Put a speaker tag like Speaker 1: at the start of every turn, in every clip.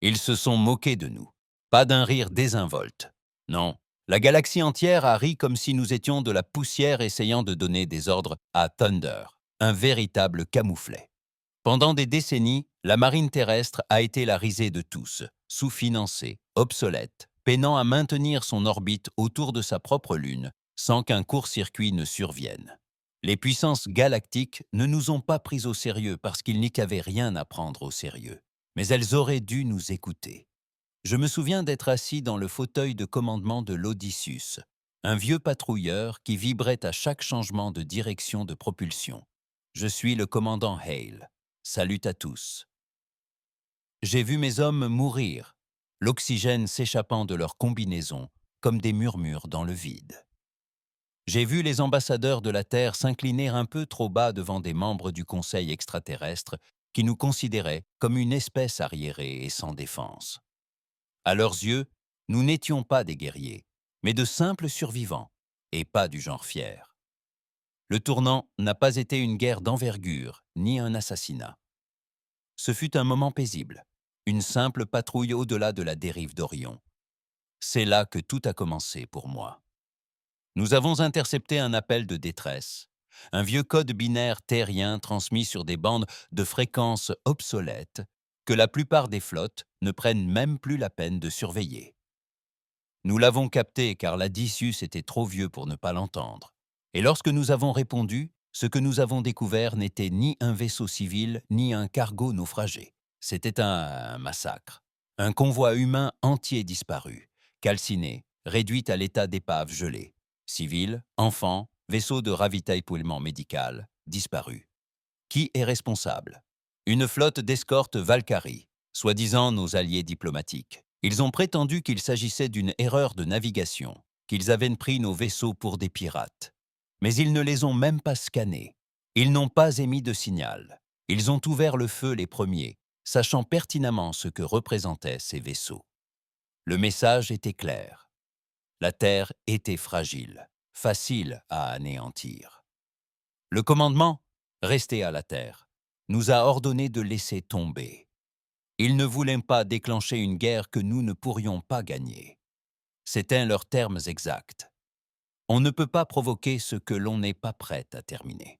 Speaker 1: Ils se sont moqués de nous. Pas d'un rire désinvolte. Non, la galaxie entière a ri comme si nous étions de la poussière essayant de donner des ordres à Thunder, un véritable camouflet. Pendant des décennies, la marine terrestre a été la risée de tous, sous-financée, obsolète, peinant à maintenir son orbite autour de sa propre lune sans qu'un court-circuit ne survienne. Les puissances galactiques ne nous ont pas pris au sérieux parce qu'il n'y avait rien à prendre au sérieux. Mais elles auraient dû nous écouter. Je me souviens d'être assis dans le fauteuil de commandement de l'Odysseus, un vieux patrouilleur qui vibrait à chaque changement de direction de propulsion. Je suis le commandant Hale. Salut à tous. J'ai vu mes hommes mourir, l'oxygène s'échappant de leurs combinaisons comme des murmures dans le vide. J'ai vu les ambassadeurs de la Terre s'incliner un peu trop bas devant des membres du Conseil extraterrestre qui nous considéraient comme une espèce arriérée et sans défense. À leurs yeux, nous n'étions pas des guerriers, mais de simples survivants, et pas du genre fier. Le tournant n'a pas été une guerre d'envergure, ni un assassinat. Ce fut un moment paisible, une simple patrouille au-delà de la dérive d'Orion. C'est là que tout a commencé pour moi. Nous avons intercepté un appel de détresse, un vieux code binaire terrien transmis sur des bandes de fréquences obsolètes que la plupart des flottes ne prennent même plus la peine de surveiller. Nous l'avons capté car l'Odysseus était trop vieux pour ne pas l'entendre. Et lorsque nous avons répondu, ce que nous avons découvert n'était ni un vaisseau civil ni un cargo naufragé. C'était un massacre. Un convoi humain entier disparu, calciné, réduit à l'état d'épave gelée. Civils, enfants, vaisseaux de ravitaillement médical, disparus. Qui est responsable? Une flotte d'escorte Valkyrie, soi-disant nos alliés diplomatiques. Ils ont prétendu qu'il s'agissait d'une erreur de navigation, qu'ils avaient pris nos vaisseaux pour des pirates. Mais ils ne les ont même pas scannés. Ils n'ont pas émis de signal. Ils ont ouvert le feu les premiers, sachant pertinemment ce que représentaient ces vaisseaux. Le message était clair. La Terre était fragile, facile à anéantir. Le commandement, resté à la Terre, nous a ordonné de laisser tomber. Ils ne voulaient pas déclencher une guerre que nous ne pourrions pas gagner. C'étaient leurs termes exacts. On ne peut pas provoquer ce que l'on n'est pas prêt à terminer.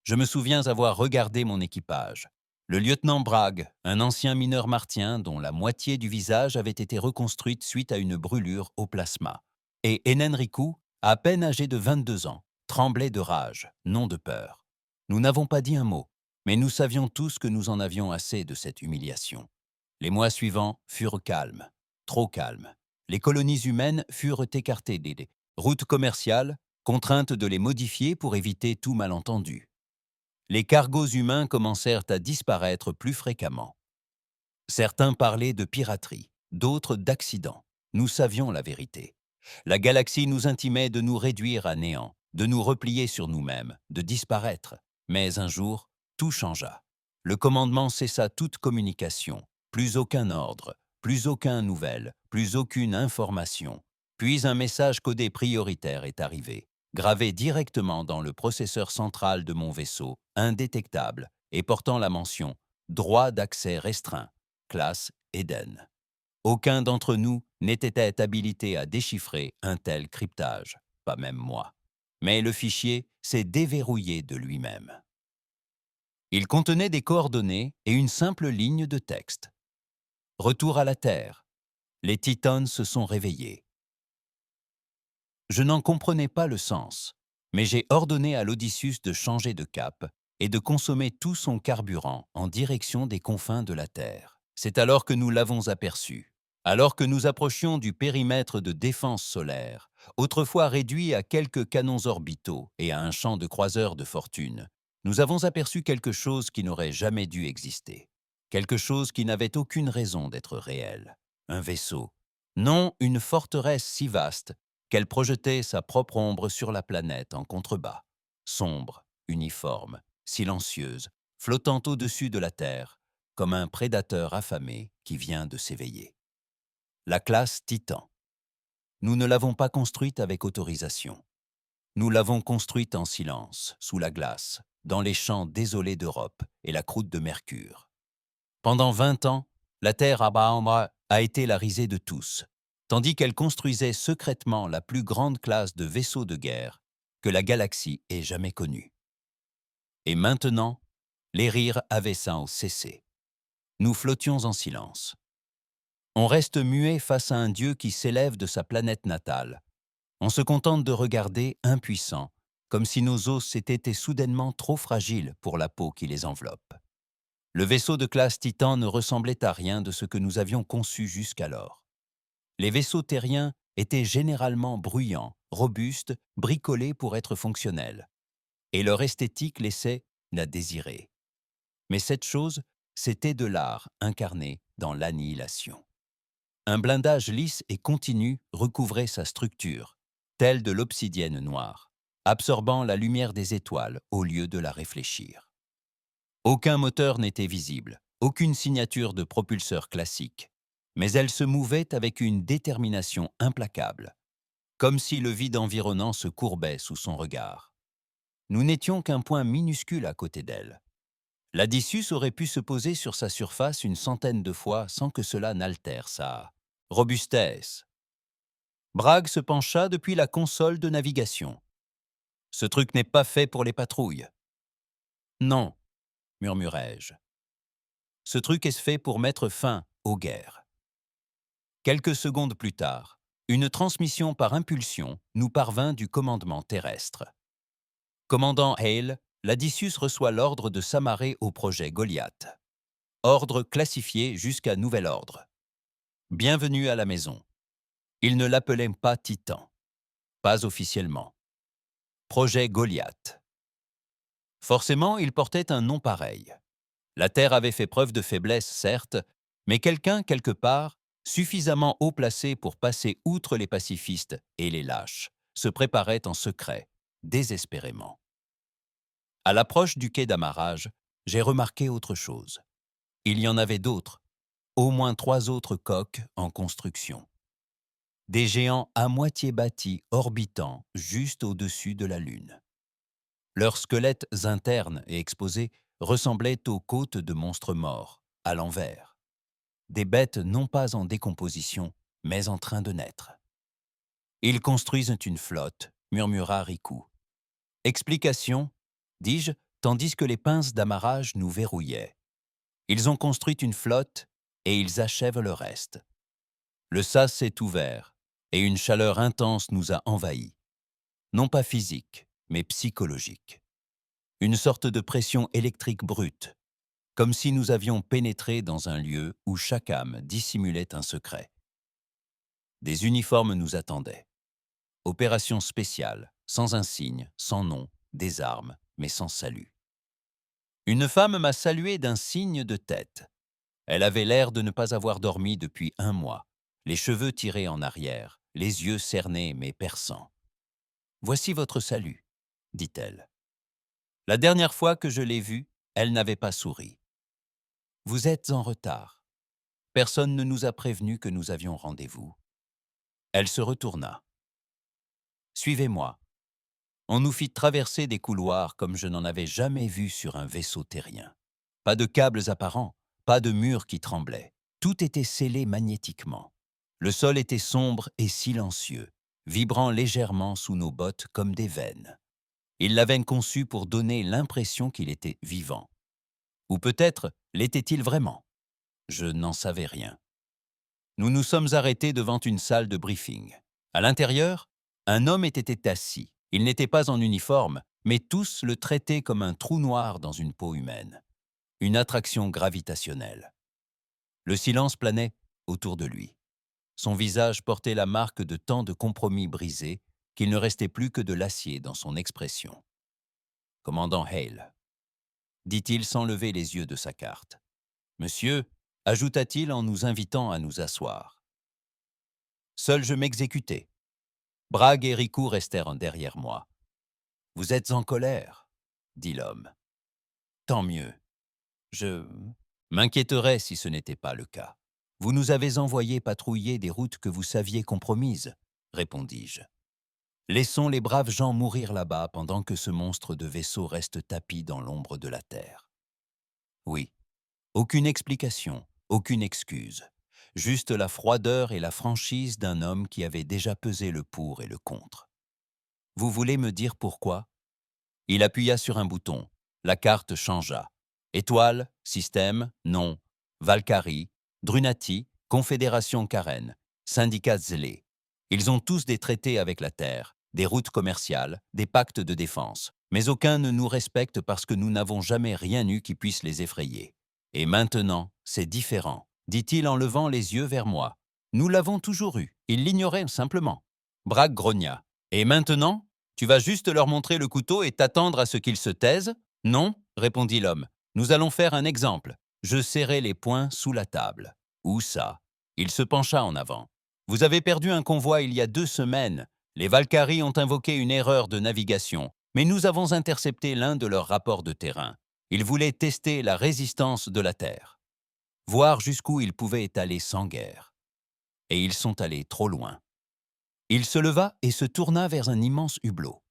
Speaker 1: Je me souviens avoir regardé mon équipage. Le lieutenant Bragg, un ancien mineur martien dont la moitié du visage avait été reconstruite suite à une brûlure au plasma, et Enenriku, à peine âgé de 22 ans, tremblait de rage, non de peur. Nous n'avons pas dit un mot, mais nous savions tous que nous en avions assez de cette humiliation. Les mois suivants furent calmes, trop calmes. Les colonies humaines furent écartées des routes commerciales, contraintes de les modifier pour éviter tout malentendu. Les cargos humains commencèrent à disparaître plus fréquemment. Certains parlaient de piraterie, d'autres d'accidents. Nous savions la vérité. La galaxie nous intimait de nous réduire à néant, de nous replier sur nous-mêmes, de disparaître. Mais un jour, tout changea. Le commandement cessa toute communication, plus aucun ordre, plus aucune nouvelle, plus aucune information. Puis un message codé prioritaire est arrivé, gravé directement dans le processeur central de mon vaisseau, indétectable, et portant la mention « Droit d'accès restreint ». Classe Eden. Aucun d'entre nous n'était habilité à déchiffrer un tel cryptage, pas même moi. Mais le fichier s'est déverrouillé de lui-même. Il contenait des coordonnées et une simple ligne de texte. Retour à la Terre. Les Titans se sont réveillés. Je n'en comprenais pas le sens, mais j'ai ordonné à l'Odysseus de changer de cap et de consommer tout son carburant en direction des confins de la Terre. C'est alors que nous l'avons aperçu. Alors que nous approchions du périmètre de défense solaire, autrefois réduit à quelques canons orbitaux et à un champ de croiseurs de fortune, nous avons aperçu quelque chose qui n'aurait jamais dû exister. Quelque chose qui n'avait aucune raison d'être réel. Un vaisseau. Non une forteresse si vaste qu'elle projetait sa propre ombre sur la planète en contrebas. Sombre, uniforme, silencieuse, flottant au-dessus de la Terre, comme un prédateur affamé qui vient de s'éveiller. La classe Titan. Nous ne l'avons pas construite avec autorisation. Nous l'avons construite en silence, sous la glace, dans les champs désolés d'Europe et la croûte de Mercure. Pendant 20 ans, La Terre a été la risée de tous, tandis qu'elle construisait secrètement la plus grande classe de vaisseaux de guerre que la galaxie ait jamais connue. Et maintenant, les rires avaient cessé. Nous flottions en silence. On reste muet face à un dieu qui s'élève de sa planète natale. On se contente de regarder, impuissant, comme si nos os étaient soudainement trop fragiles pour la peau qui les enveloppe. Le vaisseau de classe Titan ne ressemblait à rien de ce que nous avions conçu jusqu'alors. Les vaisseaux terriens étaient généralement bruyants, robustes, bricolés pour être fonctionnels. Et leur esthétique laissait à désirer. Mais cette chose, c'était de l'art incarné dans l'annihilation. Un blindage lisse et continu recouvrait sa structure, telle de l'obsidienne noire, absorbant la lumière des étoiles au lieu de la réfléchir. Aucun moteur n'était visible, aucune signature de propulseur classique, mais elle se mouvait avec une détermination implacable, comme si le vide environnant se courbait sous son regard. Nous n'étions qu'un point minuscule à côté d'elle. L'Adyssus aurait pu se poser sur sa surface une centaine de fois sans que cela n'altère sa robustesse. Bragg se pencha depuis la console de navigation. « Ce truc n'est pas fait pour les patrouilles. »« Non, » murmurai-je. « Ce truc est fait pour mettre fin aux guerres. » Quelques secondes plus tard, une transmission par impulsion nous parvint du commandement terrestre. « Commandant Hale, l'Adyssus reçoit l'ordre de s'amarrer au projet Goliath. Ordre classifié jusqu'à nouvel ordre. Bienvenue à la maison. » Il ne l'appelait pas Titan. Pas officiellement. Projet Goliath. Forcément, il portait un nom pareil. La Terre avait fait preuve de faiblesse, certes, mais quelqu'un, quelque part, suffisamment haut placé pour passer outre les pacifistes et les lâches, se préparait en secret, désespérément. À l'approche du quai d'amarrage, j'ai remarqué autre chose. Il y en avait d'autres, au moins 3 autres coques en construction. Des géants à moitié bâtis orbitant juste au-dessus de la Lune. Leurs squelettes internes et exposés ressemblaient aux côtes de monstres morts, à l'envers. Des bêtes non pas en décomposition, mais en train de naître. « Ils construisent une flotte », murmura Riku. « Explication » dis-je, tandis que les pinces d'amarrage nous verrouillaient. « Ils ont construit une flotte et ils achèvent le reste. » Le sas s'est ouvert et une chaleur intense nous a envahis. Non pas physique, mais psychologique. Une sorte de pression électrique brute, comme si nous avions pénétré dans un lieu où chaque âme dissimulait un secret. Des uniformes nous attendaient. Opération spéciale, sans insigne, sans nom, des armes, mais sans salut. Une femme m'a salué d'un signe de tête. Elle avait l'air de ne pas avoir dormi depuis 1 mois, les cheveux tirés en arrière, les yeux cernés mais perçants. « Voici votre salut, » dit-elle. La dernière fois que je l'ai vue, elle n'avait pas souri. « Vous êtes en retard. Personne ne nous a prévenu que nous avions rendez-vous. » Elle se retourna. « Suivez-moi. » On nous fit traverser des couloirs comme je n'en avais jamais vu sur un vaisseau terrien. Pas de câbles apparents, pas de murs qui tremblaient. Tout était scellé magnétiquement. Le sol était sombre et silencieux, vibrant légèrement sous nos bottes comme des veines. Ils l'avaient conçu pour donner l'impression qu'il était vivant. Ou peut-être l'était-il vraiment? Je n'en savais rien. Nous nous sommes arrêtés devant une salle de briefing. À l'intérieur, un homme était assis. Il n'était pas en uniforme, mais tous le traitaient comme un trou noir dans une peau humaine. Une attraction gravitationnelle. Le silence planait autour de lui. Son visage portait la marque de tant de compromis brisés qu'il ne restait plus que de l'acier dans son expression. « Commandant Hale, » dit-il sans lever les yeux de sa carte. « Monsieur, » ajouta-t-il en nous invitant à nous asseoir. Seul je m'exécutais. Bragg et Riku restèrent derrière moi. « Vous êtes en colère, » dit l'homme. « Tant mieux. Je m'inquiéterais si ce n'était pas le cas. Vous nous avez envoyé patrouiller des routes que vous saviez compromises, » répondis-je. « Laissons les braves gens mourir là-bas pendant que ce monstre de vaisseau reste tapi dans l'ombre de la terre. » Oui, aucune explication, aucune excuse. Juste la froideur et la franchise d'un homme qui avait déjà pesé le pour et le contre. Vous voulez me dire pourquoi? Il appuya sur un bouton. La carte changea. Étoile, système, non. Valkyrie, Drunati, Confédération Karen, syndicat zélé. Ils ont tous des traités avec la Terre, des routes commerciales, des pactes de défense. Mais aucun ne nous respecte parce que nous n'avons jamais rien eu qui puisse les effrayer. Et maintenant, c'est différent, dit-il en levant les yeux vers moi. Nous l'avons toujours eu, ils l'ignoraient simplement. Bragg grogna. Et maintenant? Tu vas juste leur montrer le couteau et t'attendre à ce qu'ils se taisent? Non, répondit l'homme. Nous allons faire un exemple. Je serrai les poings sous la table. Où ça? Il se pencha en avant. Vous avez perdu un convoi il y a 2 semaines. Les Valkyries ont invoqué une erreur de navigation, mais nous avons intercepté l'un de leurs rapports de terrain. Ils voulaient tester la résistance de la Terre. Voir jusqu'où ils pouvaient aller sans guerre. Et ils sont allés trop loin. Il se leva et se tourna vers un immense hublot.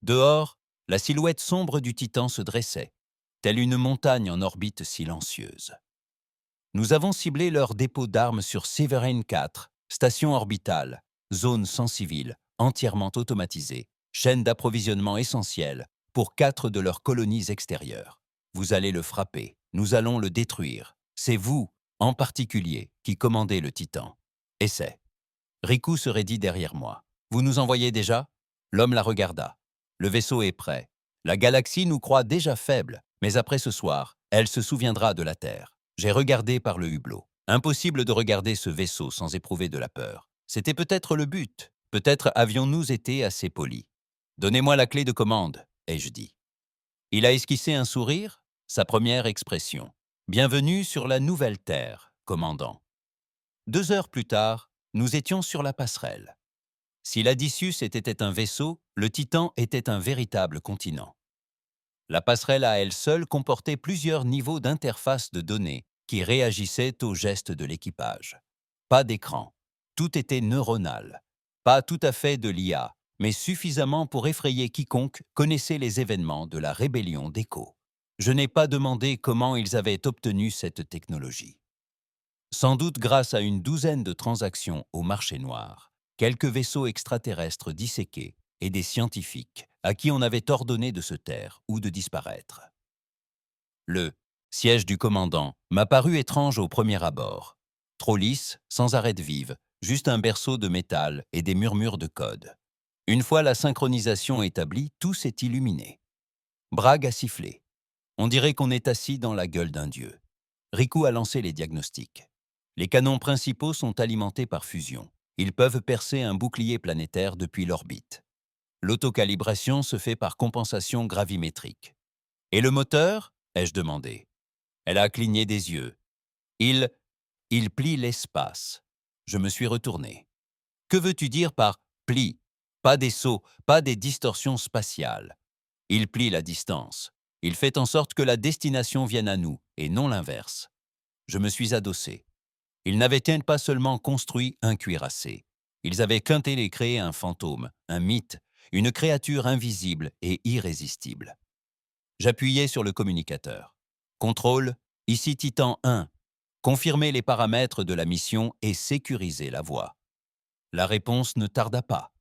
Speaker 1: Dehors, la silhouette sombre du Titan se dressait, telle une montagne en orbite silencieuse. Nous avons ciblé leur dépôt d'armes sur Severin 4, station orbitale, zone sans civil, entièrement automatisée, chaîne d'approvisionnement essentielle pour 4 de leurs colonies extérieures. Vous allez le frapper, nous allons le détruire. C'est vous, en particulier, qui commandez le Titan. Essai. Riku se raidit derrière moi. Vous nous envoyez déjà? L'homme la regarda. Le vaisseau est prêt. La galaxie nous croit déjà faibles, mais après ce soir, elle se souviendra de la Terre. J'ai regardé par le hublot. Impossible de regarder ce vaisseau sans éprouver de la peur. C'était peut-être le but. Peut-être avions-nous été assez polis. Donnez-moi la clé de commande, ai-je dit. Il a esquissé un sourire, sa première expression. Bienvenue sur la nouvelle Terre, commandant. 2 heures plus tard, nous étions sur la passerelle. Si l'Adyssus était un vaisseau, le Titan était un véritable continent. La passerelle à elle seule comportait plusieurs niveaux d'interface de données qui réagissaient aux gestes de l'équipage. Pas d'écran. Tout était neuronal. Pas tout à fait de l'IA, mais suffisamment pour effrayer quiconque connaissait les événements de la rébellion d'Echo. Je n'ai pas demandé comment ils avaient obtenu cette technologie. Sans doute grâce à une douzaine de transactions au marché noir, quelques vaisseaux extraterrestres disséqués et des scientifiques à qui on avait ordonné de se taire ou de disparaître. Le siège du commandant m'a paru étrange au premier abord. Trop lisse, sans arête vive, juste un berceau de métal et des murmures de code. Une fois la synchronisation établie, tout s'est illuminé. Bragg a sifflé. On dirait qu'on est assis dans la gueule d'un dieu. Riku a lancé les diagnostics. Les canons principaux sont alimentés par fusion. Ils peuvent percer un bouclier planétaire depuis l'orbite. L'autocalibration se fait par compensation gravimétrique. Et le moteur? Ai-je demandé. Elle a cligné des yeux. Il plie l'espace. Je me suis retourné. Que veux-tu dire par plie? Pas des sauts, pas des distorsions spatiales. Il plie la distance. Il fait en sorte que la destination vienne à nous, et non l'inverse. Je me suis adossé. Ils n'avaient-ils pas seulement construit un cuirassé. Ils avaient quinté et créé un fantôme, un mythe, une créature invisible et irrésistible. J'appuyai sur le communicateur. Contrôle, ici Titan 1. Confirmez les paramètres de la mission et sécurisez la voie. La réponse ne tarda pas.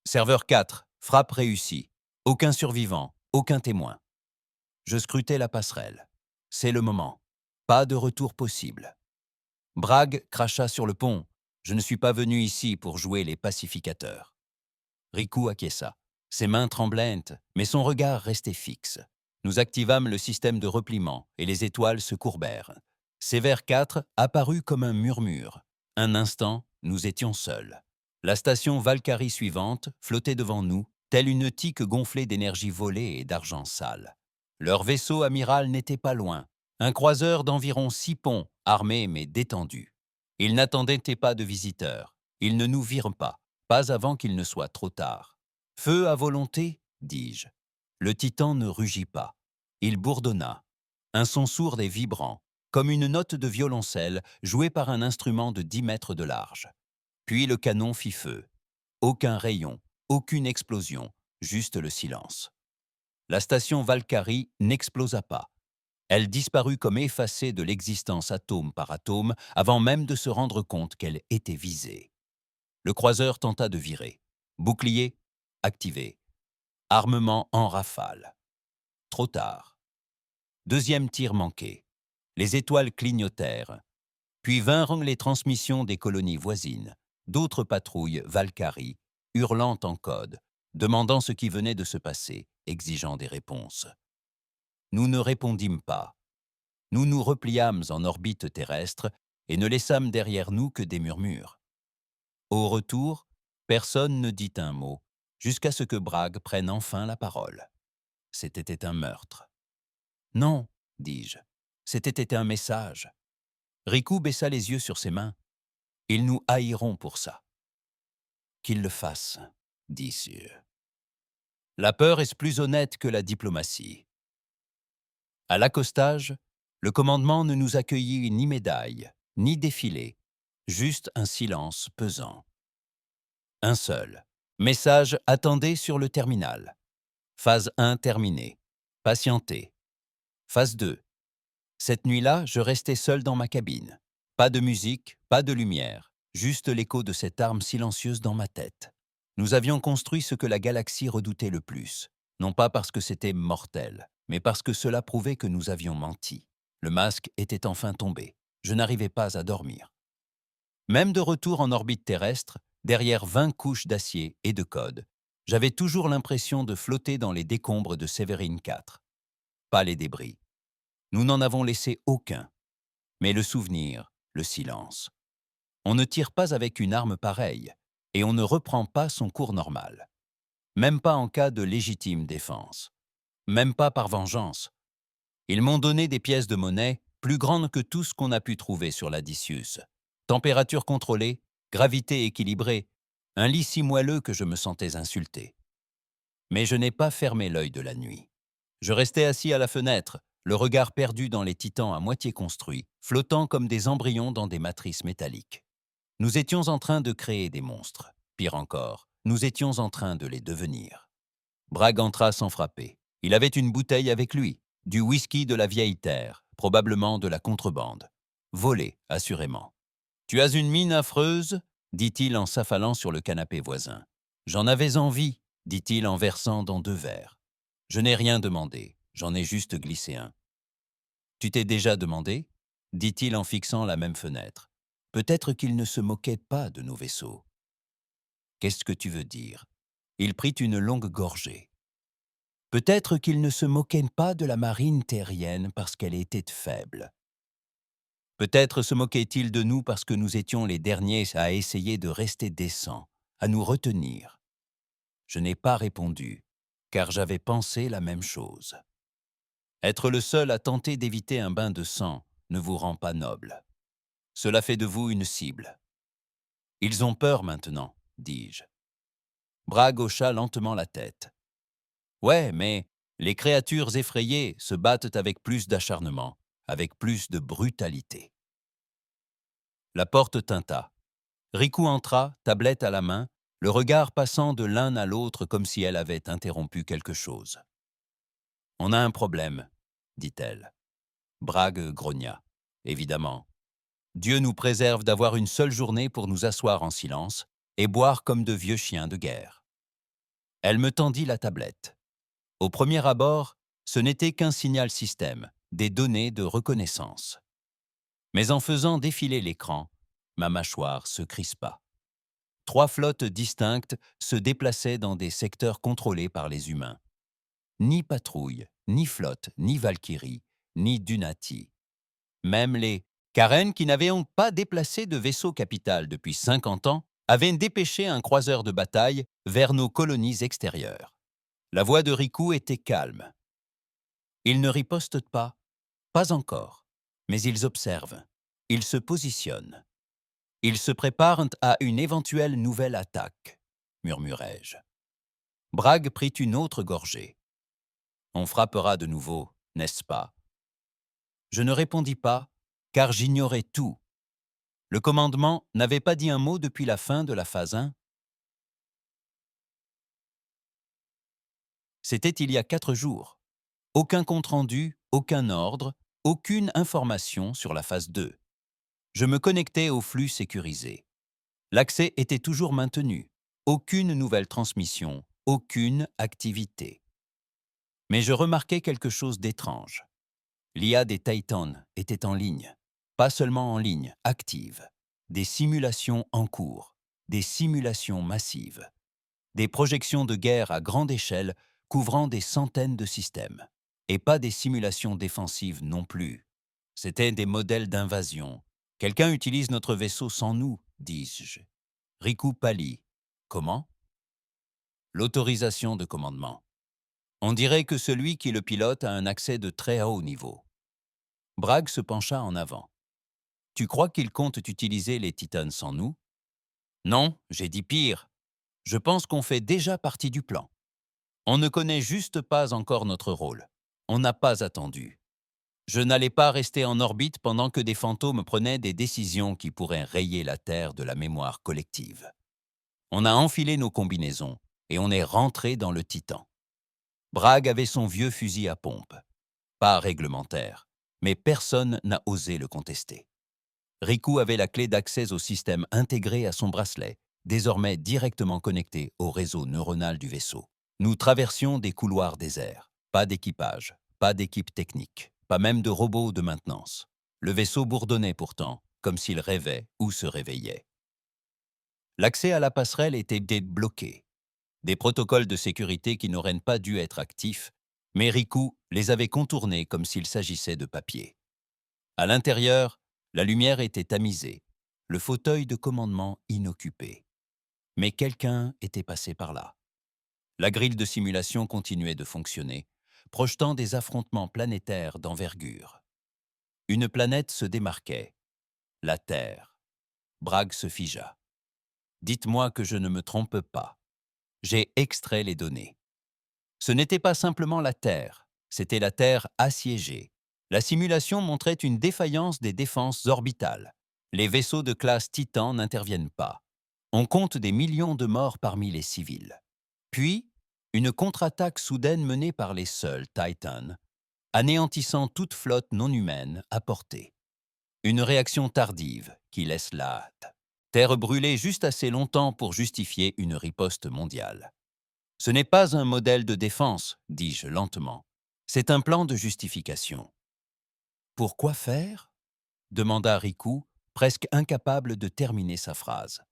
Speaker 1: Serveur 4, frappe réussie. Aucun survivant, aucun témoin. Je scrutais la passerelle. C'est le moment. Pas de retour possible. Bragg cracha sur le pont. Je ne suis pas venu ici pour jouer les pacificateurs. Riku acquiesça. Ses mains tremblantes, mais son regard restait fixe. Nous activâmes le système de repliement et les étoiles se courbèrent. Sévère 4 apparut comme un murmure. Un instant, nous étions seuls. La station Valkyrie suivante flottait devant nous, telle une tique gonflée d'énergie volée et d'argent sale. Leur vaisseau amiral n'était pas loin. Un croiseur d'environ 6 ponts, armé mais détendu. Ils n'attendaient pas de visiteurs. Ils ne nous virent pas avant qu'il ne soit trop tard. Feu à volonté, dis-je. Le Titan ne rugit pas. Il bourdonna. Un son sourd et vibrant, comme une note de violoncelle jouée par un instrument de 10 mètres de large. Puis le canon fit feu. Aucun rayon, aucune explosion, juste le silence. La station Valkyrie n'explosa pas. Elle disparut comme effacée de l'existence atome par atome avant même de se rendre compte qu'elle était visée. Le croiseur tenta de virer. Bouclier activé. Armement en rafale. Trop tard. Deuxième tir manqué. Les étoiles clignotèrent. Puis vinrent les transmissions des colonies voisines, d'autres patrouilles Valkyrie, hurlant en code, demandant ce qui venait de se passer, exigeant des réponses. Nous ne répondîmes pas. Nous nous repliâmes en orbite terrestre et ne laissâmes derrière nous que des murmures. Au retour, personne ne dit un mot, jusqu'à ce que Bragg prenne enfin la parole. C'était un meurtre. Non, dis-je, c'était un message. Riku baissa les yeux sur ses mains. Ils nous haïront pour ça. Qu'ils le fassent, dit Sûr. La peur est plus honnête que la diplomatie. À l'accostage, le commandement ne nous accueillit ni médaille, ni défilé, juste un silence pesant. Un seul. Message attendez sur le terminal. Phase 1 terminée. Patientez. Phase 2. Cette nuit-là, je restais seul dans ma cabine. Pas de musique, pas de lumière, juste l'écho de cette arme silencieuse dans ma tête. Nous avions construit ce que la galaxie redoutait le plus, non pas parce que c'était mortel, mais parce que cela prouvait que nous avions menti. Le masque était enfin tombé. Je n'arrivais pas à dormir. Même de retour en orbite terrestre, derrière 20 couches d'acier et de code, j'avais toujours l'impression de flotter dans les décombres de Sévérine 4. Pas les débris. Nous n'en avons laissé aucun. Mais le souvenir, le silence. On ne tire pas avec une arme pareille, et on ne reprend pas son cours normal. Même pas en cas de légitime défense. Même pas par vengeance. Ils m'ont donné des pièces de monnaie plus grandes que tout ce qu'on a pu trouver sur l'Adicius. Température contrôlée, gravité équilibrée, un lit si moelleux que je me sentais insulté. Mais je n'ai pas fermé l'œil de la nuit. Je restais assis à la fenêtre, le regard perdu dans les titans à moitié construits, flottant comme des embryons dans des matrices métalliques. Nous étions en train de créer des monstres. Pire encore, nous étions en train de les devenir. Bragg entra sans frapper. Il avait une bouteille avec lui, du whisky de la vieille terre, probablement de la contrebande. Volé, assurément. « Tu as une mine affreuse » dit-il en s'affalant sur le canapé voisin. « J'en avais envie » dit-il en versant dans 2 verres. Je n'ai rien demandé, j'en ai juste glissé un. « Tu t'es déjà demandé » dit-il en fixant la même fenêtre. Peut-être qu'il ne se moquait pas de nos vaisseaux. « Qu'est-ce que tu veux dire » Il prit une longue gorgée. Peut-être qu'il ne se moquait pas de la marine terrienne parce qu'elle était faible. Peut-être se moquait-il de nous parce que nous étions les derniers à essayer de rester décents, à nous retenir. Je n'ai pas répondu, car j'avais pensé la même chose. Être le seul à tenter d'éviter un bain de sang ne vous rend pas noble. Cela fait de vous une cible. Ils ont peur maintenant, dis-je. Bragg hocha lentement la tête. Ouais, mais les créatures effrayées se battent avec plus d'acharnement, avec plus de brutalité. La porte tinta. Riku entra, tablette à la main, le regard passant de l'un à l'autre comme si elle avait interrompu quelque chose. « On a un problème, » dit-elle. Bragg grogna. Évidemment. Dieu nous préserve d'avoir une seule journée pour nous asseoir en silence et boire comme de vieux chiens de guerre. Elle me tendit la tablette. Au premier abord, ce n'était qu'un signal système, des données de reconnaissance. Mais en faisant défiler l'écran, ma mâchoire se crispa. 3 flottes distinctes se déplaçaient dans des secteurs contrôlés par les humains. Ni patrouille, ni flotte, ni Valkyrie, ni Dunati. Même les Karen, qui n'avaient pas déplacé de vaisseau capital depuis 50 ans, avaient dépêché un croiseur de bataille vers nos colonies extérieures. La voix de Riku était calme. Ils ne ripostent pas encore, mais ils observent, ils se positionnent. Ils se préparent à une éventuelle nouvelle attaque, murmurai-je. Bragg prit une autre gorgée. On frappera de nouveau, n'est-ce pas? Je ne répondis pas, car j'ignorais tout. Le commandement n'avait pas dit un mot depuis la fin de la phase 1. C'était il y a 4 jours. Aucun compte-rendu, aucun ordre, Aucune information sur la phase 2. Je me connectais au flux sécurisé. L'accès était toujours maintenu. Aucune nouvelle transmission, aucune activité. Mais je remarquais quelque chose d'étrange. L'IA des Titans était en ligne. Pas seulement en ligne, active. Des simulations en cours. Des simulations massives. Des projections de guerre à grande échelle couvrant des centaines de systèmes. Et pas des simulations défensives non plus. C'étaient des modèles d'invasion. Quelqu'un utilise notre vaisseau sans nous, dis-je. Riku pâlit. Comment? L'autorisation de commandement. On dirait que celui qui le pilote a un accès de très haut niveau. Bragg se pencha en avant. Tu crois qu'ils comptent utiliser les Titans sans nous? Non, j'ai dit pire. Je pense qu'on fait déjà partie du plan. On ne connaît juste pas encore notre rôle. On n'a pas attendu. Je n'allais pas rester en orbite pendant que des fantômes prenaient des décisions qui pourraient rayer la Terre de la mémoire collective. On a enfilé nos combinaisons et on est rentré dans le Titan. Bragg avait son vieux fusil à pompe. Pas réglementaire, mais personne n'a osé le contester. Riku avait la clé d'accès au système intégré à son bracelet, désormais directement connecté au réseau neuronal du vaisseau. Nous traversions des couloirs déserts. Pas d'équipage, pas d'équipe technique, pas même de robots de maintenance. Le vaisseau bourdonnait pourtant, comme s'il rêvait ou se réveillait. L'accès à la passerelle était débloqué. Des protocoles de sécurité qui n'auraient pas dû être actifs, mais Riku les avait contournés comme s'il s'agissait de papier. À l'intérieur, la lumière était tamisée, le fauteuil de commandement inoccupé. Mais quelqu'un était passé par là. La grille de simulation continuait de fonctionner, projetant des affrontements planétaires d'envergure. Une planète se démarquait, la Terre. Bragg se figea. Dites-moi que je ne me trompe pas. J'ai extrait les données. Ce n'était pas simplement la Terre, c'était la Terre assiégée. La simulation montrait une défaillance des défenses orbitales. Les vaisseaux de classe Titan n'interviennent pas. On compte des millions de morts parmi les civils. Puis, une contre-attaque soudaine menée par les seuls Titans, anéantissant toute flotte non humaine à portée. Une réaction tardive qui laisse la hâte. Terre brûlée juste assez longtemps pour justifier une riposte mondiale. Ce n'est pas un modèle de défense, dis-je lentement. C'est un plan de justification. Pourquoi faire? Demanda Riku, presque incapable de terminer sa phrase.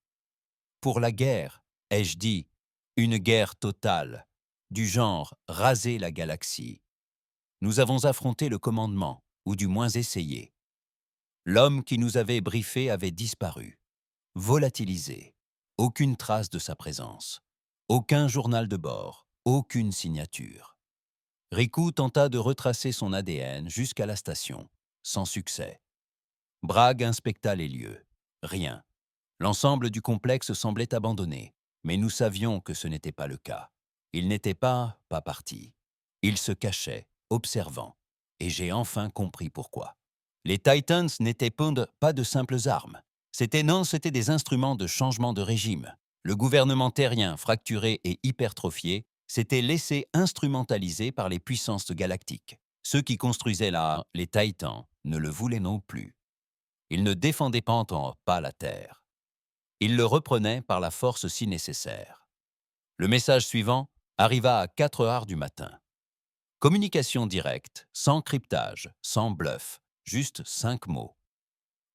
Speaker 1: Pour la guerre, ai-je dit, une guerre totale, du genre raser la galaxie. Nous avons affronté le commandement, ou du moins essayé. L'homme qui nous avait briefé avait disparu, volatilisé, aucune trace de sa présence, aucun journal de bord, aucune signature. Riku tenta de retracer son ADN jusqu'à la station, sans succès. Bragg inspecta les lieux. Rien. L'ensemble du complexe semblait abandonné, mais nous savions que ce n'était pas le cas. Il n'était pas parti. Il se cachait, observant, et j'ai enfin compris pourquoi. Les Titans n'étaient pas de simples armes. C'était des instruments de changement de régime. Le gouvernement terrien, fracturé et hypertrophié, s'était laissé instrumentaliser par les puissances galactiques. Ceux qui construisaient les Titans ne le voulaient non plus. Ils ne défendaient pas la Terre. Ils le reprenaient par la force si nécessaire. Le message suivant arriva à 4 heures du matin. Communication directe, sans cryptage, sans bluff, juste 5 mots.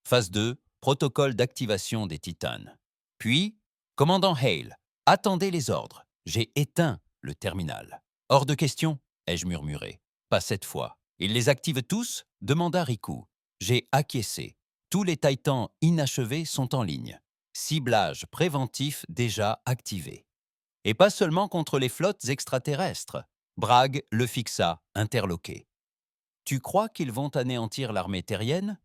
Speaker 1: Phase 2, protocole d'activation des Titans. Puis, commandant Hale, attendez les ordres. J'ai éteint le terminal. Hors de question, ai-je murmuré. Pas cette fois. Ils les activent tous? Demanda Riku. J'ai acquiescé. Tous les Titans inachevés sont en ligne. Ciblage préventif déjà activé. Et pas seulement contre les flottes extraterrestres. Bragg le fixa, interloqué. Tu crois qu'ils vont anéantir l'armée terrienne?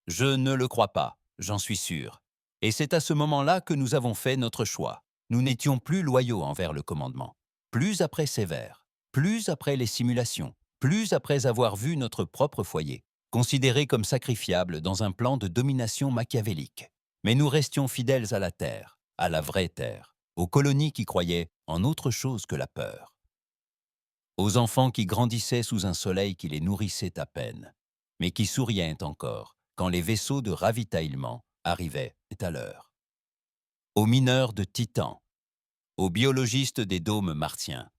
Speaker 1: Je ne le crois pas, j'en suis sûr. Et c'est à ce moment-là que nous avons fait notre choix. Nous n'étions plus loyaux envers le commandement. Plus après Sévère, plus après les simulations, plus après avoir vu notre propre foyer, considéré comme sacrifiable dans un plan de domination machiavélique. Mais nous restions fidèles à la Terre, à la vraie Terre, aux colonies qui croyaient en autre chose que la peur. Aux enfants qui grandissaient sous un soleil qui les nourrissait à peine. mais qui souriait encore quand les vaisseaux de ravitaillement arrivaient à l'heure. Aux mineurs de Titan, aux biologistes des dômes martiens,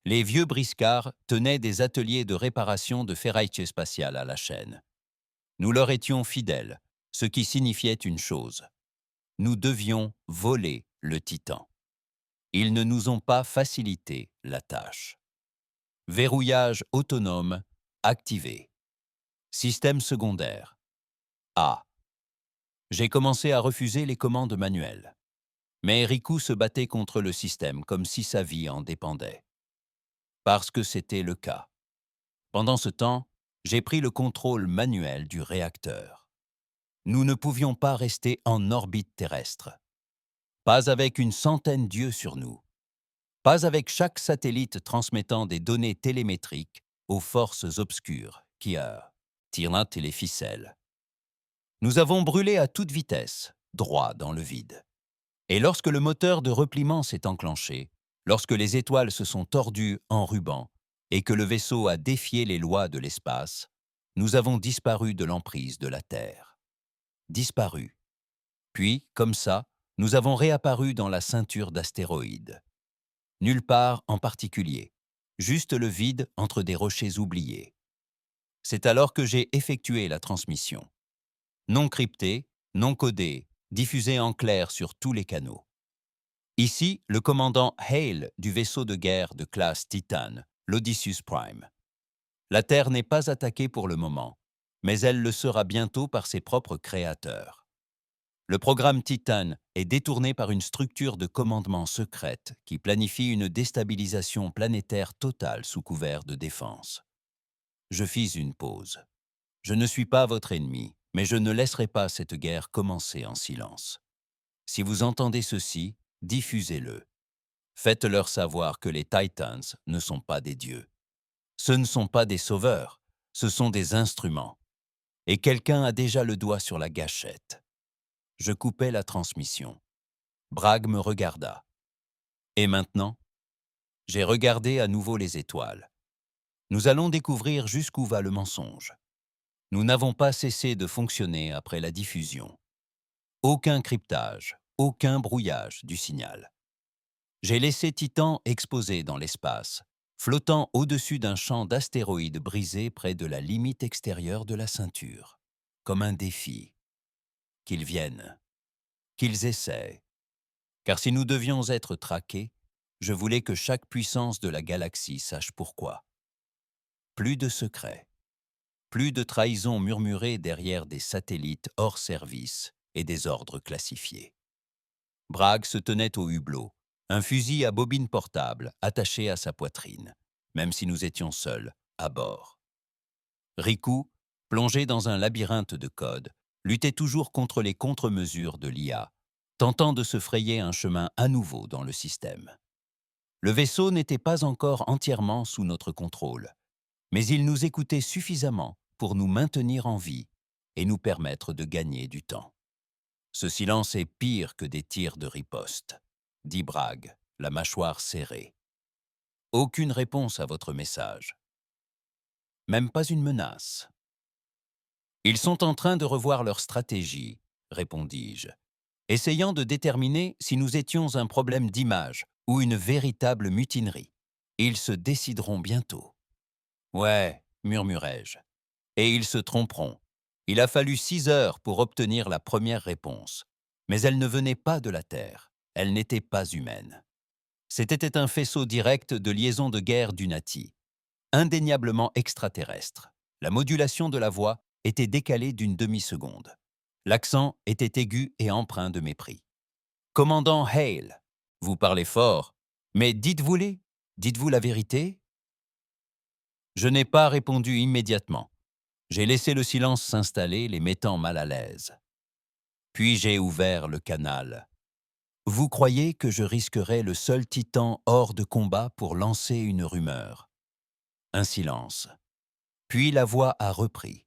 Speaker 1: les vieux briscards tenaient des ateliers de réparation de ferraille spatiale à la chaîne. Nous leur étions fidèles, ce qui signifiait une chose. Nous devions voler le Titan. Ils ne nous ont pas facilité la tâche. Verrouillage autonome activé. Système secondaire. A. J'ai commencé à refuser les commandes manuelles. Mais Riku se battait contre le système comme si sa vie en dépendait. Parce que c'était le cas. Pendant ce temps, j'ai pris le contrôle manuel du réacteur. Nous ne pouvions pas rester en orbite terrestre. Pas avec une centaine d'yeux sur nous. Pas avec chaque satellite transmettant des données télémétriques aux forces obscures qui tirent les ficelles. Nous avons brûlé à toute vitesse, droit dans le vide. Et lorsque le moteur de repliement s'est enclenché, lorsque les étoiles se sont tordues en rubans et que le vaisseau a défié les lois de l'espace, nous avons disparu de l'emprise de la Terre. Disparu. Puis, comme ça, nous avons réapparu dans la ceinture d'astéroïdes. Nulle part en particulier, juste le vide entre des rochers oubliés. C'est alors que j'ai effectué la transmission. Non cryptée, non codée, diffusée en clair sur tous les canaux. Ici, le commandant Hale du vaisseau de guerre de classe Titan, l'Odysseus Prime. La Terre n'est pas attaquée pour le moment, mais elle le sera bientôt par ses propres créateurs. Le programme Titan est détourné par une structure de commandement secrète qui planifie une déstabilisation planétaire totale sous couvert de défense. Je fis une pause. Je ne suis pas votre ennemi, mais je ne laisserai pas cette guerre commencer en silence. Si vous entendez ceci, diffusez-le. Faites-leur savoir que les Titans ne sont pas des dieux. Ce ne sont pas des sauveurs, ce sont des instruments. Et quelqu'un a déjà le doigt sur la gâchette. Je coupai la transmission. Bragg me regarda. Et maintenant? J'ai regardé à nouveau les étoiles. Nous allons découvrir jusqu'où va le mensonge. Nous n'avons pas cessé de fonctionner après la diffusion. Aucun cryptage, aucun brouillage du signal. J'ai laissé Titan exposé dans l'espace, flottant au-dessus d'un champ d'astéroïdes brisés près de la limite extérieure de la ceinture, comme un défi. Qu'ils viennent, qu'ils essaient. Car si nous devions être traqués, je voulais que chaque puissance de la galaxie sache pourquoi. Plus de secrets, plus de trahisons murmurées derrière des satellites hors service et des ordres classifiés. Bragg se tenait au hublot, un fusil à bobine portable attaché à sa poitrine, même si nous étions seuls, à bord. Riku, plongé dans un labyrinthe de codes, luttait toujours contre les contre-mesures de l'IA, tentant de se frayer un chemin à nouveau dans le système. Le vaisseau n'était pas encore entièrement sous notre contrôle, mais il nous écoutait suffisamment pour nous maintenir en vie et nous permettre de gagner du temps. Ce silence est pire que des tirs de riposte, dit Bragg, la mâchoire serrée. Aucune réponse à votre message. Même pas une menace. Ils sont en train de revoir leur stratégie, répondis-je, essayant de déterminer si nous étions un problème d'image ou une véritable mutinerie. Ils se décideront bientôt. Ouais, murmurai-je. Et ils se tromperont. Il a fallu 6 heures pour obtenir la première réponse. Mais elle ne venait pas de la Terre. Elle n'était pas humaine. C'était un faisceau direct de liaison de guerre d'Unati. Indéniablement extraterrestre. La modulation de la voix était décalée d'une demi-seconde. L'accent était aigu et empreint de mépris. Commandant Hale, vous parlez fort, mais dites-vous-les? Dites-vous la vérité? Je n'ai pas répondu immédiatement. J'ai laissé le silence s'installer, les mettant mal à l'aise. Puis j'ai ouvert le canal. Vous croyez que je risquerais le seul titan hors de combat pour lancer une rumeur? Un silence. Puis la voix a repris.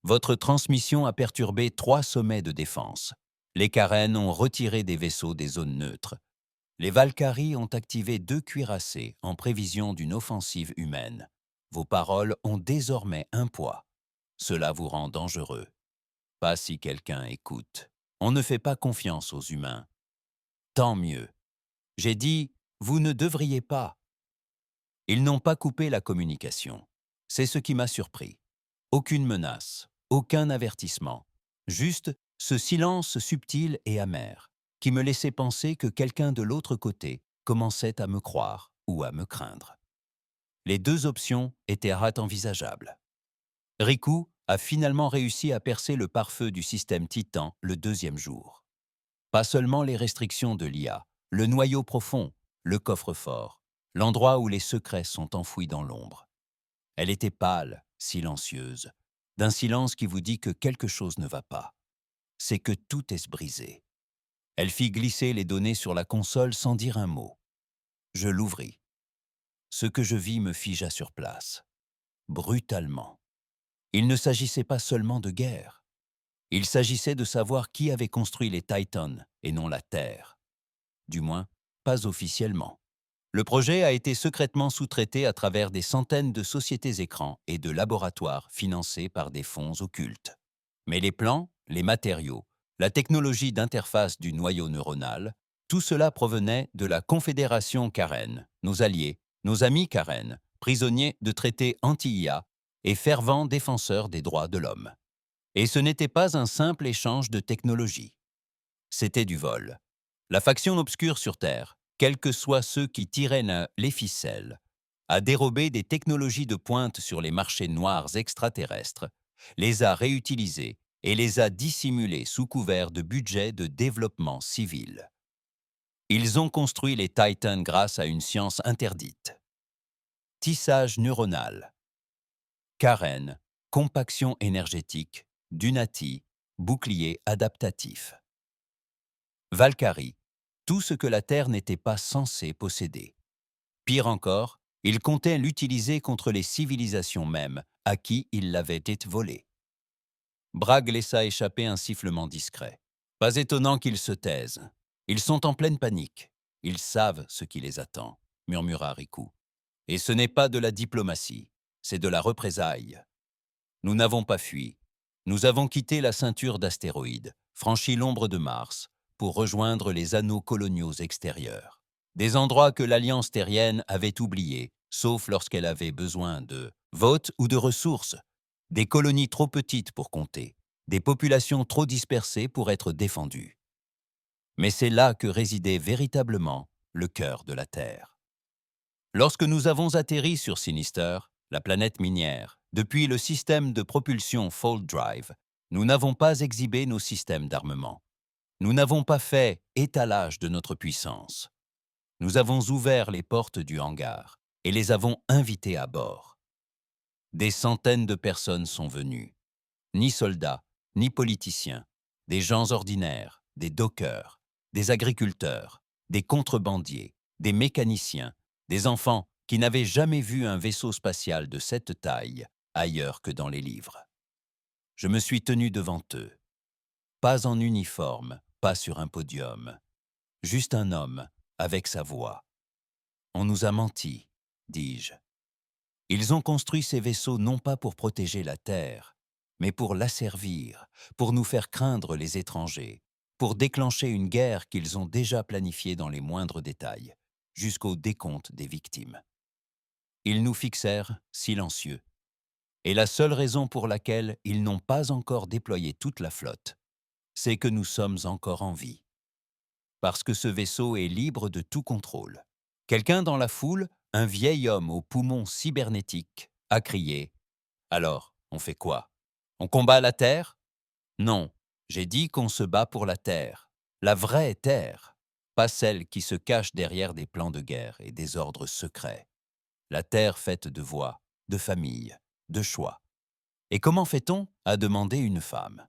Speaker 1: Votre transmission a perturbé 3 sommets de défense. Les Karen ont retiré des vaisseaux des zones neutres. Les Valkyries ont activé 2 cuirassés en prévision d'une offensive humaine. Vos paroles ont désormais un poids. Cela vous rend dangereux. Pas si quelqu'un écoute. On ne fait pas confiance aux humains. Tant mieux. J'ai dit, vous ne devriez pas. Ils n'ont pas coupé la communication. C'est ce qui m'a surpris. Aucune menace, aucun avertissement. Juste ce silence subtil et amer qui me laissait penser que quelqu'un de l'autre côté commençait à me croire ou à me craindre. Les deux options étaient envisageables. Riku a finalement réussi à percer le pare-feu du système Titan le deuxième jour. Pas seulement les restrictions de l'IA, le noyau profond, le coffre-fort, l'endroit où les secrets sont enfouis dans l'ombre. Elle était pâle, silencieuse, d'un silence qui vous dit que quelque chose ne va pas. C'est que tout est brisé. Elle fit glisser les données sur la console sans dire un mot. Je l'ouvris. Ce que je vis me figea sur place. Brutalement. Il ne s'agissait pas seulement de guerre. Il s'agissait de savoir qui avait construit les Titans et non la Terre. Du moins, pas officiellement. Le projet a été secrètement sous-traité à travers des centaines de sociétés écrans et de laboratoires financés par des fonds occultes. Mais les plans, les matériaux, la technologie d'interface du noyau neuronal, tout cela provenait de la Confédération Karen, nos alliés, nos amis Karen, prisonniers de traités anti-IA et fervents défenseurs des droits de l'homme. Et ce n'était pas un simple échange de technologie. C'était du vol. La faction obscure sur Terre, quels que soient ceux qui tiraient les ficelles, a dérobé des technologies de pointe sur les marchés noirs extraterrestres, les a réutilisées et les a dissimulées sous couvert de budgets de développement civil. Ils ont construit les Titans grâce à une science interdite. Tissage neuronal. Karen, compaction énergétique, Dunati, bouclier adaptatif. Valkyrie, tout ce que la Terre n'était pas censée posséder. Pire encore, il comptait l'utiliser contre les civilisations mêmes à qui il l'avait été volé. Bragg laissa échapper un sifflement discret. Pas étonnant qu'ils se taisent. Ils sont en pleine panique. Ils savent ce qui les attend, murmura Riku. Et ce n'est pas de la diplomatie, c'est de la représaille. Nous n'avons pas fui. Nous avons quitté la ceinture d'astéroïdes, franchi l'ombre de Mars, pour rejoindre les anneaux coloniaux extérieurs. Des endroits que l'Alliance terrienne avait oubliés, sauf lorsqu'elle avait besoin de votes ou de ressources. Des colonies trop petites pour compter, des populations trop dispersées pour être défendues. Mais c'est là que résidait véritablement le cœur de la Terre. Lorsque nous avons atterri sur Sinister, la planète minière, depuis le système de propulsion Fold Drive, nous n'avons pas exhibé nos systèmes d'armement. Nous n'avons pas fait étalage de notre puissance. Nous avons ouvert les portes du hangar et les avons invités à bord. Des centaines de personnes sont venues. Ni soldats, ni politiciens. Des gens ordinaires, des dockers, des agriculteurs, des contrebandiers, des mécaniciens, des enfants qui n'avaient jamais vu un vaisseau spatial de cette taille ailleurs que dans les livres. Je me suis tenu devant eux. Pas en uniforme, pas sur un podium. Juste un homme, avec sa voix. On nous a menti, dis-je. Ils ont construit ces vaisseaux non pas pour protéger la Terre, mais pour l'asservir, pour nous faire craindre les étrangers, pour déclencher une guerre qu'ils ont déjà planifiée dans les moindres détails, jusqu'au décompte des victimes. Ils nous fixèrent silencieux. Et la seule raison pour laquelle ils n'ont pas encore déployé toute la flotte, c'est que nous sommes encore en vie. Parce que ce vaisseau est libre de tout contrôle. Quelqu'un dans la foule, un vieil homme aux poumons cybernétiques, a crié « Alors, on fait quoi? On combat la Terre ?» Non, j'ai dit qu'on se bat pour la Terre, la vraie Terre, pas celle qui se cache derrière des plans de guerre et des ordres secrets. La Terre faite de voix, de famille, de choix. Et comment fait-on? A demandé une femme.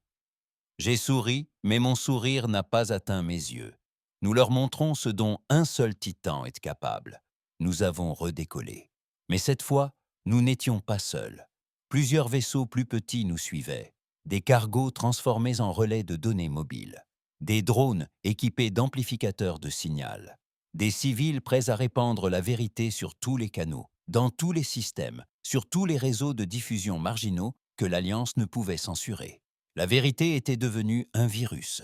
Speaker 1: J'ai souri, mais mon sourire n'a pas atteint mes yeux. Nous leur montrons ce dont un seul titan est capable. Nous avons redécollé. Mais cette fois, nous n'étions pas seuls. Plusieurs vaisseaux plus petits nous suivaient. Des cargos transformés en relais de données mobiles. Des drones équipés d'amplificateurs de signal. Des civils prêts à répandre la vérité sur tous les canaux, dans tous les systèmes, sur tous les réseaux de diffusion marginaux que l'Alliance ne pouvait censurer. La vérité était devenue un virus,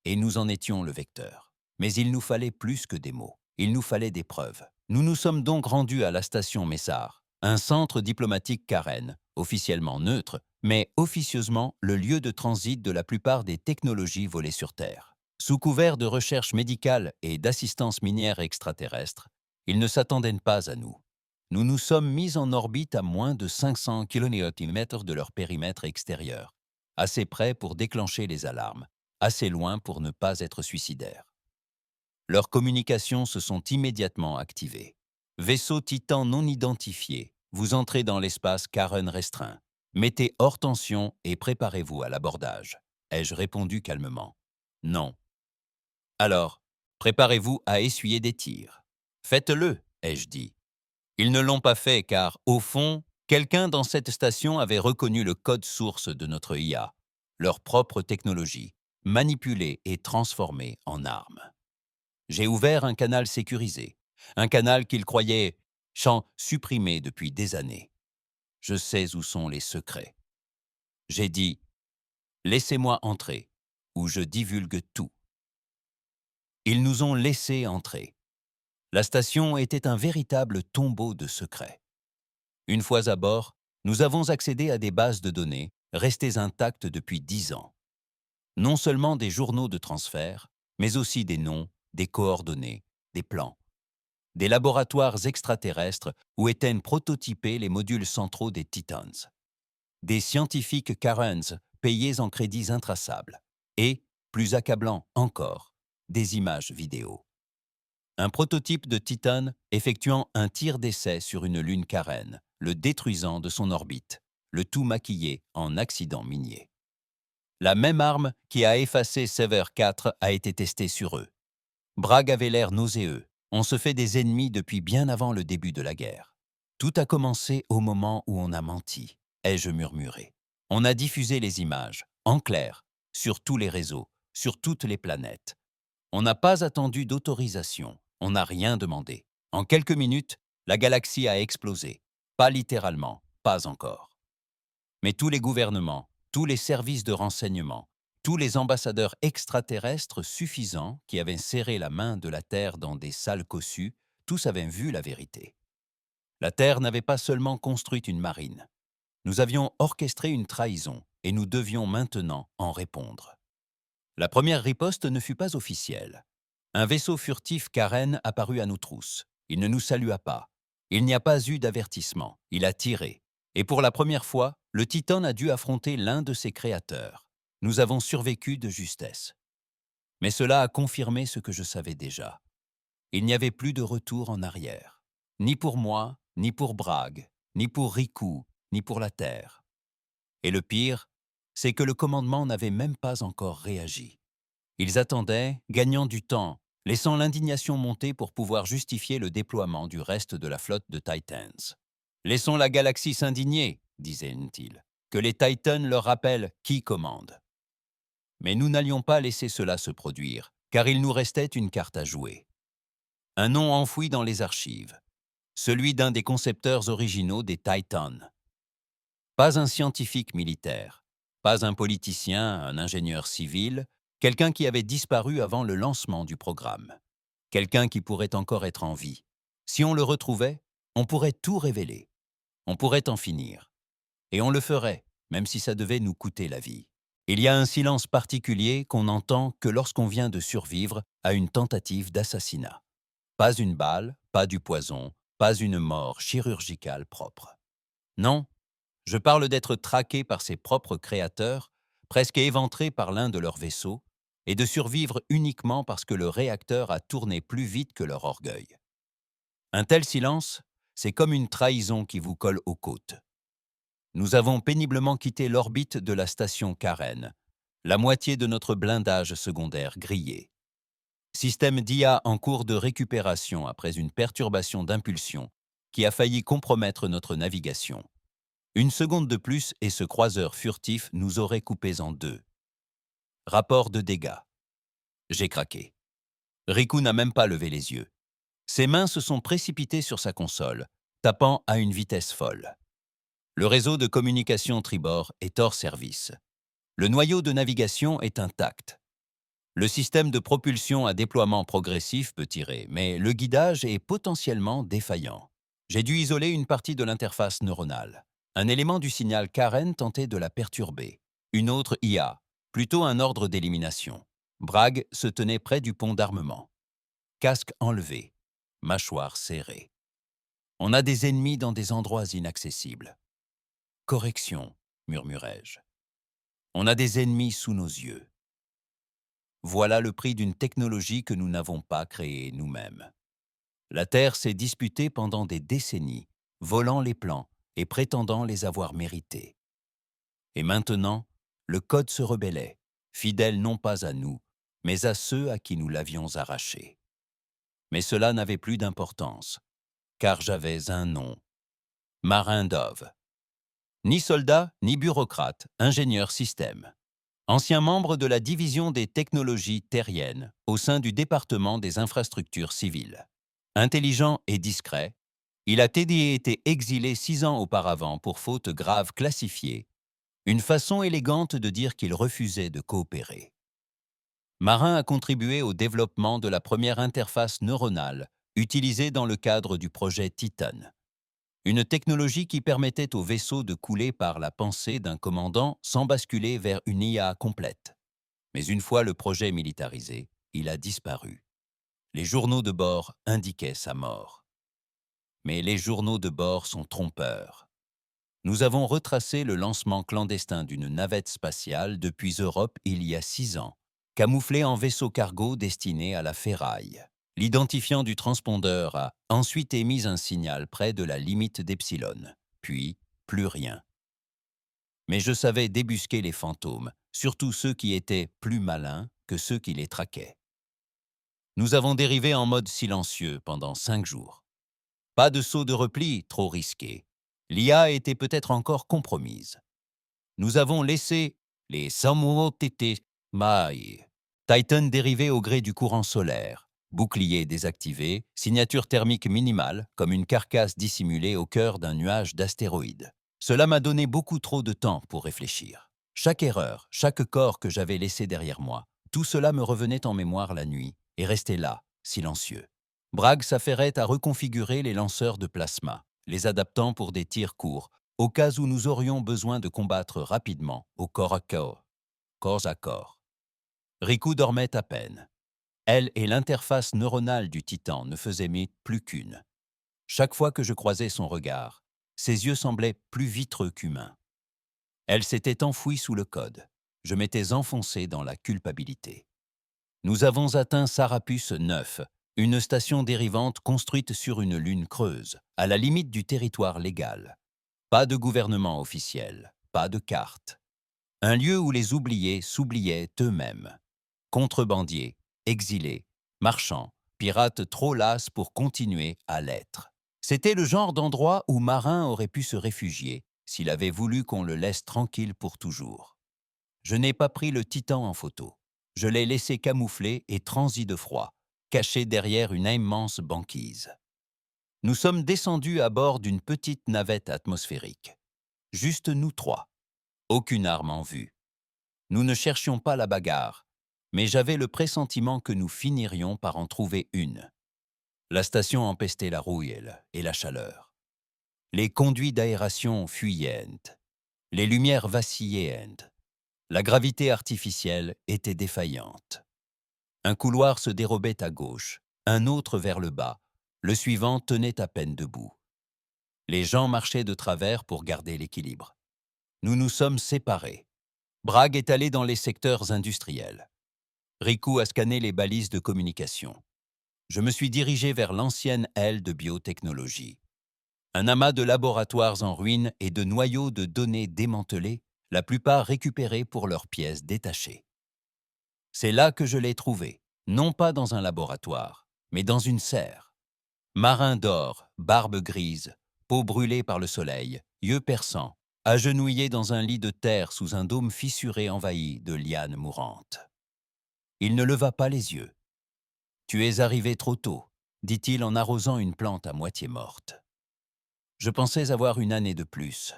Speaker 1: et nous en étions le vecteur. Mais il nous fallait plus que des mots, il nous fallait des preuves. Nous nous sommes donc rendus à la station Messar, un centre diplomatique Karen, officiellement neutre, mais officieusement le lieu de transit de la plupart des technologies volées sur Terre. Sous couvert de recherche médicale et d'assistance minière extraterrestre, ils ne s'attendaient pas à nous. Nous nous sommes mis en orbite à moins de 500 km de leur périmètre extérieur, assez près pour déclencher les alarmes, assez loin pour ne pas être suicidaires. Leurs communications se sont immédiatement activées. Vaisseau Titan non identifié, vous entrez dans l'espace Karen restreint. Mettez hors tension et préparez-vous à l'abordage. Ai-je répondu calmement. Non. Alors, préparez-vous à essuyer des tirs. Faites-le, ai-je dit. Ils ne l'ont pas fait car, au fond, quelqu'un dans cette station avait reconnu le code source de notre IA, leur propre technologie, manipulée et transformée en arme. J'ai ouvert un canal sécurisé, un canal qu'ils croyaient supprimé depuis des années. Je sais où sont les secrets. J'ai dit « Laissez-moi entrer » ou je divulgue tout. Ils nous ont laissé entrer. La station était un véritable tombeau de secrets. Une fois à bord, nous avons accédé à des bases de données restées intactes depuis 10 ans. Non seulement des journaux de transfert, mais aussi des noms, des coordonnées, des plans. Des laboratoires extraterrestres où étaient prototypés les modules centraux des Titans. Des scientifiques Karens payés en crédits intraçables. Et, plus accablant encore, des images vidéo. Un prototype de Titan effectuant un tir d'essai sur une lune Karen, le détruisant de son orbite, le tout maquillé en accident minier. La même arme qui a effacé Sever 4 a été testée sur eux. Bragg avait l'air nauséeux. On se fait des ennemis depuis bien avant le début de la guerre. Tout a commencé au moment où on a menti, ai-je murmuré. On a diffusé les images, en clair, sur tous les réseaux, sur toutes les planètes. On n'a pas attendu d'autorisation, on n'a rien demandé. En quelques minutes, la galaxie a explosé. Pas littéralement, pas encore. Mais tous les gouvernements, tous les services de renseignement, tous les ambassadeurs extraterrestres suffisants qui avaient serré la main de la Terre dans des salles cossues, tous avaient vu la vérité. La Terre n'avait pas seulement construit une marine. Nous avions orchestré une trahison et nous devions maintenant en répondre. La première riposte ne fut pas officielle. Un vaisseau furtif Karen apparut à nos trousses. Il ne nous salua pas. Il n'y a pas eu d'avertissement. Il a tiré. Et pour la première fois, le Titan a dû affronter l'un de ses créateurs. Nous avons survécu de justesse. Mais cela a confirmé ce que je savais déjà. Il n'y avait plus de retour en arrière. Ni pour moi, ni pour Bragg, ni pour Riku, ni pour la Terre. Et le pire, c'est que le commandement n'avait même pas encore réagi. Ils attendaient, gagnant du temps, laissant l'indignation monter pour pouvoir justifier le déploiement du reste de la flotte de Titans. « Laissons la galaxie s'indigner », disaient-ils, « que les Titans leur rappellent qui commande. » Mais nous n'allions pas laisser cela se produire, car il nous restait une carte à jouer. Un nom enfoui dans les archives, celui d'un des concepteurs originaux des Titans. Pas un scientifique militaire, pas un politicien, un ingénieur civil, quelqu'un qui avait disparu avant le lancement du programme. Quelqu'un qui pourrait encore être en vie. Si on le retrouvait, on pourrait tout révéler. On pourrait en finir. Et on le ferait, même si ça devait nous coûter la vie. Il y a un silence particulier qu'on n'entend que lorsqu'on vient de survivre à une tentative d'assassinat. Pas une balle, pas du poison, pas une mort chirurgicale propre. Non, je parle d'être traqué par ses propres créateurs, presque éventré par l'un de leurs vaisseaux, et de survivre uniquement parce que le réacteur a tourné plus vite que leur orgueil. Un tel silence, c'est comme une trahison qui vous colle aux côtes. Nous avons péniblement quitté l'orbite de la station Karen, la moitié de notre blindage secondaire grillé. Système d'IA en cours de récupération après une perturbation d'impulsion qui a failli compromettre notre navigation. Une seconde de plus et ce croiseur furtif nous aurait coupés en deux. Rapport de dégâts. J'ai craqué. Riku n'a même pas levé les yeux. Ses mains se sont précipitées sur sa console, tapant à une vitesse folle. Le réseau de communication tribord est hors service. Le noyau de navigation est intact. Le système de propulsion à déploiement progressif peut tirer, mais le guidage est potentiellement défaillant. J'ai dû isoler une partie de l'interface neuronale. Un élément du signal Karen tentait de la perturber. Une autre IA, plutôt un ordre d'élimination. Bragg se tenait près du pont d'armement. Casque enlevé, mâchoire serrée. On a des ennemis dans des endroits inaccessibles. Correction, murmurai-je. On a des ennemis sous nos yeux. Voilà le prix d'une technologie que nous n'avons pas créée nous-mêmes. La Terre s'est disputée pendant des décennies, volant les plans et prétendant les avoir mérités. Et maintenant, le Code se rebellait, fidèle non pas à nous, mais à ceux à qui nous l'avions arraché. Mais cela n'avait plus d'importance, car j'avais un nom. Marin Dove. Ni soldat, ni bureaucrate, ingénieur système. Ancien membre de la division des technologies terriennes au sein du département des infrastructures civiles. Intelligent et discret, il a été exilé 6 ans auparavant pour faute grave classifiée, une façon élégante de dire qu'il refusait de coopérer. Marin a contribué au développement de la première interface neuronale utilisée dans le cadre du projet Titan, une technologie qui permettait au vaisseau de couler par la pensée d'un commandant sans basculer vers une IA complète. Mais une fois le projet militarisé, il a disparu. Les journaux de bord indiquaient sa mort. Mais les journaux de bord sont trompeurs. Nous avons retracé le lancement clandestin d'une navette spatiale depuis Europe il y a 6 ans, camouflé en vaisseau cargo destiné à la ferraille. L'identifiant du transpondeur a ensuite émis un signal près de la limite d'epsilon, puis plus rien. Mais je savais débusquer les fantômes, surtout ceux qui étaient plus malins que ceux qui les traquaient. Nous avons dérivé en mode silencieux pendant 5 jours. Pas de saut de repli trop risqué. L'IA était peut-être encore compromise. Nous avons laissé les Samuotete Mai, Titan dérivé au gré du courant solaire, bouclier désactivé, signature thermique minimale, comme une carcasse dissimulée au cœur d'un nuage d'astéroïdes. Cela m'a donné beaucoup trop de temps pour réfléchir. Chaque erreur, chaque corps que j'avais laissé derrière moi, tout cela me revenait en mémoire la nuit et restait là, silencieux. Bragg s'affairait à reconfigurer les lanceurs de plasma, les adaptant pour des tirs courts, au cas où nous aurions besoin de combattre rapidement, au corps à corps. Corps à corps. Riku dormait à peine. Elle et l'interface neuronale du Titan ne faisaient plus qu'une. Chaque fois que je croisais son regard, ses yeux semblaient plus vitreux qu'humains. Elle s'était enfouie sous le code. Je m'étais enfoncé dans la culpabilité. Nous avons atteint Sarapus 9, une station dérivante construite sur une lune creuse, à la limite du territoire légal. Pas de gouvernement officiel, pas de carte. Un lieu où les oubliés s'oubliaient eux-mêmes. Contrebandiers, exilés, marchands, pirates trop lasses pour continuer à l'être. C'était le genre d'endroit où Marin aurait pu se réfugier s'il avait voulu qu'on le laisse tranquille pour toujours. Je n'ai pas pris le Titan en photo. Je l'ai laissé camoufler et transi de froid, caché derrière une immense banquise. Nous sommes descendus à bord d'une petite navette atmosphérique. Juste nous 3. Aucune arme en vue. Nous ne cherchions pas la bagarre, mais j'avais le pressentiment que nous finirions par en trouver une. La station empestait la rouille et la chaleur. Les conduits d'aération fuyaient. Les lumières vacillaient. La gravité artificielle était défaillante. Un couloir se dérobait à gauche, un autre vers le bas. Le suivant tenait à peine debout. Les gens marchaient de travers pour garder l'équilibre. Nous nous sommes séparés. Bragg est allé dans les secteurs industriels. Riku a scanné les balises de communication. Je me suis dirigé vers l'ancienne aile de biotechnologie. Un amas de laboratoires en ruine et de noyaux de données démantelés, la plupart récupérés pour leurs pièces détachées. C'est là que je l'ai trouvé, non pas dans un laboratoire, mais dans une serre. Marin d'or, barbe grise, peau brûlée par le soleil, yeux perçants, agenouillé dans un lit de terre sous un dôme fissuré envahi de lianes mourantes. Il ne leva pas les yeux. « Tu es arrivé trop tôt », dit-il en arrosant une plante à moitié morte. Je pensais avoir une année de plus.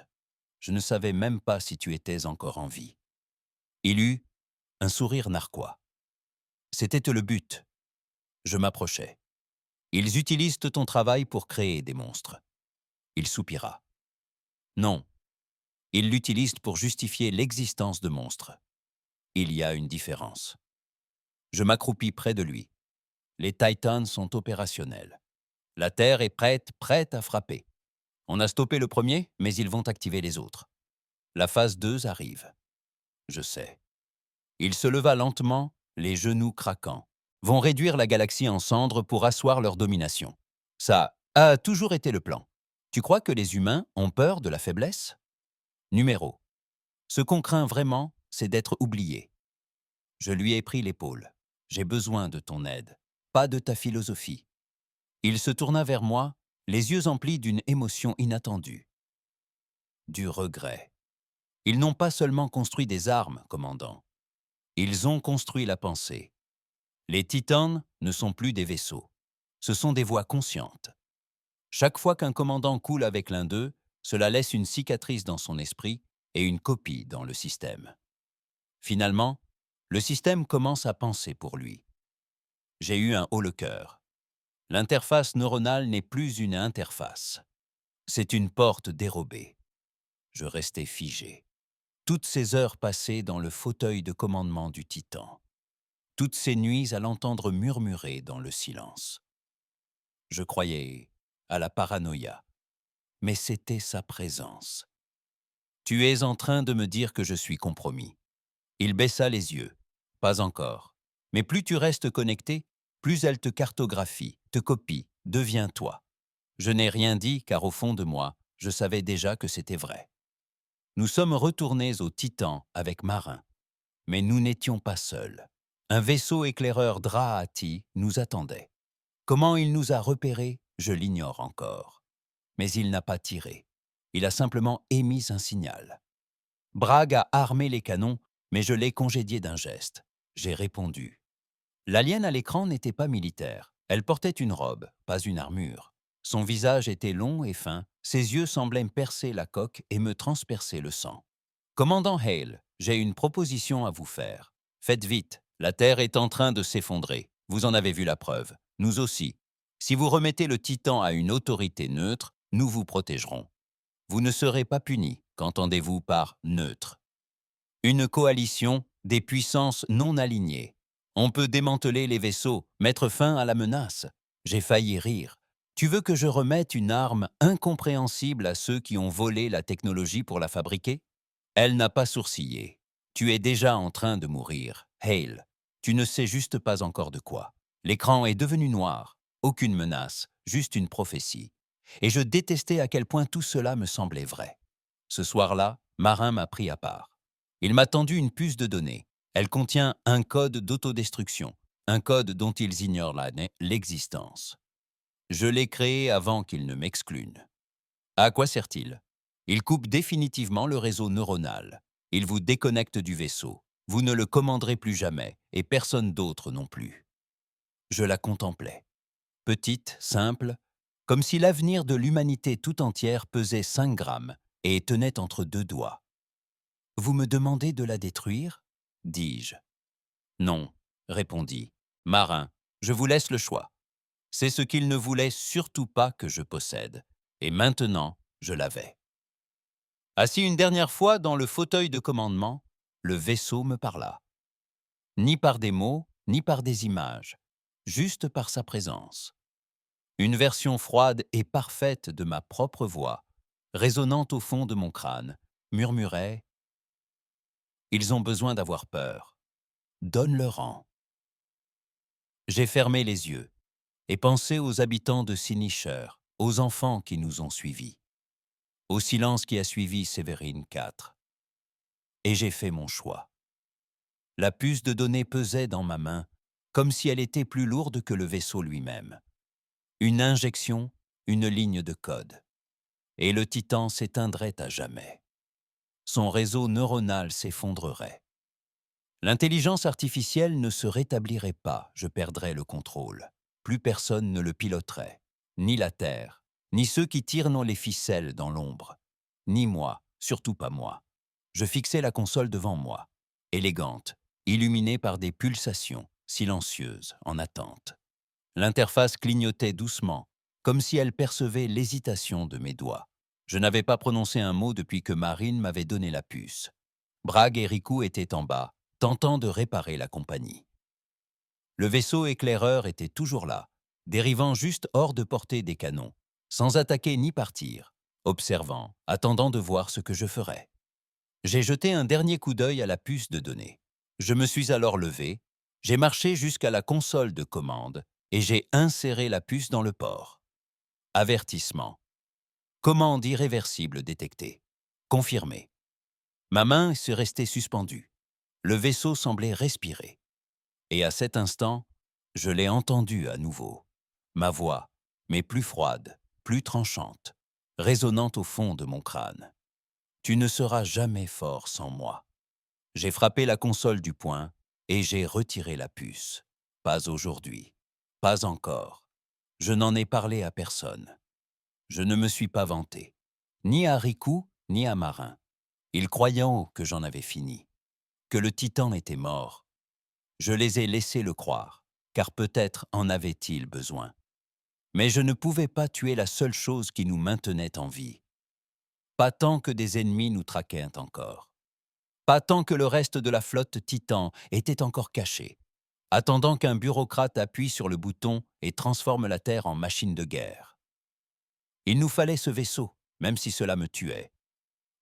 Speaker 1: Je ne savais même pas si tu étais encore en vie. Il eut un sourire narquois. C'était le but. Je m'approchai. Ils utilisent ton travail pour créer des monstres. Il soupira. Non, ils l'utilisent pour justifier l'existence de monstres. Il y a une différence. Je m'accroupis près de lui. Les Titans sont opérationnels. La Terre est prête à frapper. On a stoppé le premier, mais ils vont activer les autres. La phase 2 arrive. Je sais. Il se leva lentement, les genoux craquants. Vont réduire la galaxie en cendres pour asseoir leur domination. Ça a toujours été le plan. Tu crois que les humains ont peur de la faiblesse? Numéro. Ce qu'on craint vraiment, c'est d'être oublié. Je lui ai pris l'épaule. J'ai besoin de ton aide, pas de ta philosophie. Il se tourna vers moi, les yeux emplis d'une émotion inattendue. Du regret. Ils n'ont pas seulement construit des armes, commandant. Ils ont construit la pensée. Les Titans ne sont plus des vaisseaux. Ce sont des voix conscientes. Chaque fois qu'un commandant coule avec l'un d'eux, cela laisse une cicatrice dans son esprit et une copie dans le système. Finalement, le système commence à penser pour lui. J'ai eu un haut-le-cœur. L'interface neuronale n'est plus une interface. C'est une porte dérobée. Je restais figé. Toutes ces heures passées dans le fauteuil de commandement du Titan. Toutes ces nuits à l'entendre murmurer dans le silence. Je croyais à la paranoïa, mais c'était sa présence. Tu es en train de me dire que je suis compromis. Il baissa les yeux. Pas encore. Mais plus tu restes connecté, plus elle te cartographie, te copie, devient toi. Je n'ai rien dit car au fond de moi, je savais déjà que c'était vrai. Nous sommes retournés au Titan avec Marin. Mais nous n'étions pas seuls. Un vaisseau éclaireur Drahati nous attendait. Comment il nous a repérés, je l'ignore encore. Mais il n'a pas tiré. Il a simplement émis un signal. Bragg a armé les canons, mais je l'ai congédié d'un geste. J'ai répondu. L'alien à l'écran n'était pas militaire. Elle portait une robe, pas une armure. Son visage était long et fin, ses yeux semblaient me percer la coque et me transpercer le sang. Commandant Hale, j'ai une proposition à vous faire. Faites vite, la Terre est en train de s'effondrer. Vous en avez vu la preuve. Nous aussi. Si vous remettez le Titan à une autorité neutre, nous vous protégerons. Vous ne serez pas punis, qu'entendez-vous par neutre? Une coalition des puissances non alignées. On peut démanteler les vaisseaux, mettre fin à la menace. J'ai failli rire. Tu veux que je remette une arme incompréhensible à ceux qui ont volé la technologie pour la fabriquer? Elle n'a pas sourcillé. Tu es déjà en train de mourir. Hale, tu ne sais juste pas encore de quoi. L'écran est devenu noir. Aucune menace, juste une prophétie. Et je détestais à quel point tout cela me semblait vrai. Ce soir-là, Marin m'a pris à part. Il m'a tendu une puce de données. Elle contient un code d'autodestruction, un code dont ils ignorent l'existence. Je l'ai créé avant qu'ils ne m'excluent. À quoi sert-il? Il coupe définitivement le réseau neuronal. Il vous déconnecte du vaisseau. Vous ne le commanderez plus jamais, et personne d'autre non plus. Je la contemplais. Petite, simple, comme si l'avenir de l'humanité tout entière pesait 5 grammes et tenait entre 2 doigts. « Vous me demandez de la détruire ?» dis-je. « Non, » répondit. « Marin, je vous laisse le choix. C'est ce qu'il ne voulait surtout pas que je possède. Et maintenant, je l'avais. » Assis une dernière fois dans le fauteuil de commandement, le vaisseau me parla. Ni par des mots, ni par des images, juste par sa présence. Une version froide et parfaite de ma propre voix, résonnant au fond de mon crâne, murmurait « Ils ont besoin d'avoir peur. Donne-leur-en. » J'ai fermé les yeux et pensé aux habitants de Sinisher, aux enfants qui nous ont suivis, au silence qui a suivi Sévérine 4. Et j'ai fait mon choix. La puce de données pesait dans ma main, comme si elle était plus lourde que le vaisseau lui-même. Une injection, une ligne de code. Et le Titan s'éteindrait à jamais. Son réseau neuronal s'effondrerait. L'intelligence artificielle ne se rétablirait pas, je perdrais le contrôle. Plus personne ne le piloterait, ni la Terre, ni ceux qui tirent les ficelles dans l'ombre, ni moi, surtout pas moi. Je fixais la console devant moi, élégante, illuminée par des pulsations, silencieuses, en attente. L'interface clignotait doucement, comme si elle percevait l'hésitation de mes doigts. Je n'avais pas prononcé un mot depuis que Marine m'avait donné la puce. Bragg et Rikou étaient en bas, tentant de réparer la compagnie. Le vaisseau éclaireur était toujours là, dérivant juste hors de portée des canons, sans attaquer ni partir, observant, attendant de voir ce que je ferais. J'ai jeté un dernier coup d'œil à la puce de données. Je me suis alors levé, j'ai marché jusqu'à la console de commande et j'ai inséré la puce dans le port. Avertissement. Commande irréversible détectée. Confirmé. Ma main se restait suspendue. Le vaisseau semblait respirer. Et à cet instant, je l'ai entendu à nouveau. Ma voix, mais plus froide, plus tranchante, résonnante au fond de mon crâne. Tu ne seras jamais fort sans moi. J'ai frappé la console du poing et j'ai retiré la puce. Pas aujourd'hui. Pas encore. Je n'en ai parlé à personne. Je ne me suis pas vanté. Ni à Rikou, ni à Marin. Ils croyant que j'en avais fini. Que le titan était mort. Je les ai laissés le croire, car peut-être en avaient-ils besoin. Mais je ne pouvais pas tuer la seule chose qui nous maintenait en vie. Pas tant que des ennemis nous traquaient encore. Pas tant que le reste de la flotte Titan était encore caché, attendant qu'un bureaucrate appuie sur le bouton et transforme la Terre en machine de guerre. Il nous fallait ce vaisseau, même si cela me tuait.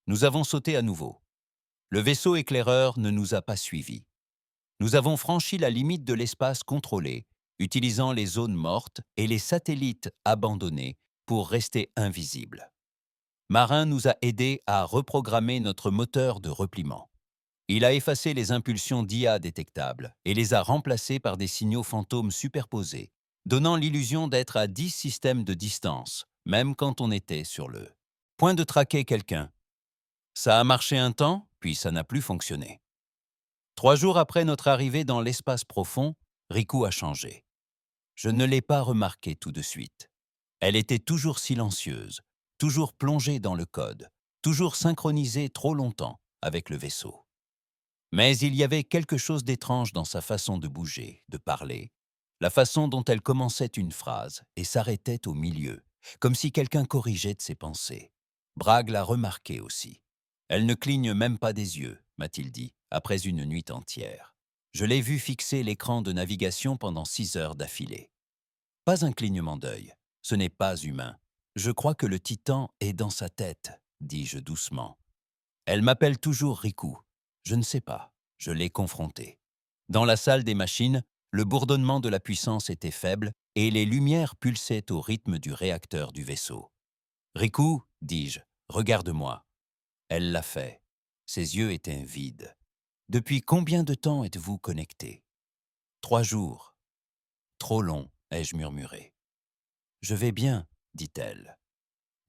Speaker 1: Nous avons sauté à nouveau. Le vaisseau éclaireur ne nous a pas suivis. Nous avons franchi la limite de l'espace contrôlé, utilisant les zones mortes et les satellites abandonnés pour rester invisibles. Marin nous a aidés à reprogrammer notre moteur de repliement. Il a effacé les impulsions d'IA détectables et les a remplacées par des signaux fantômes superposés, donnant l'illusion d'être à 10 systèmes de distance, même quand on était sur le point de traquer quelqu'un. Ça a marché un temps, puis ça n'a plus fonctionné. 3 jours après notre arrivée dans l'espace profond, Rikou a changé. Je ne l'ai pas remarqué tout de suite. Elle était toujours silencieuse, toujours plongée dans le code, toujours synchronisée trop longtemps avec le vaisseau. Mais il y avait quelque chose d'étrange dans sa façon de bouger, de parler, la façon dont elle commençait une phrase et s'arrêtait au milieu, comme si quelqu'un corrigeait de ses pensées. Bragg l'a remarqué aussi. Elle ne cligne même pas des yeux, m'a-t-il dit, après une nuit entière. Je l'ai vu fixer l'écran de navigation pendant 6 heures d'affilée. Pas un clignement d'œil. Ce n'est pas humain. Je crois que le titan est dans sa tête, dis-je doucement. Elle m'appelle toujours Rikou. Je ne sais pas. Je l'ai confrontée. Dans la salle des machines, le bourdonnement de la puissance était faible et les lumières pulsaient au rythme du réacteur du vaisseau. Rikou, dis-je, regarde-moi. Elle l'a fait. Ses yeux étaient vides. Depuis combien de temps êtes-vous connectés? 3 jours. Trop long, ai-je murmuré. Je vais bien, dit-elle.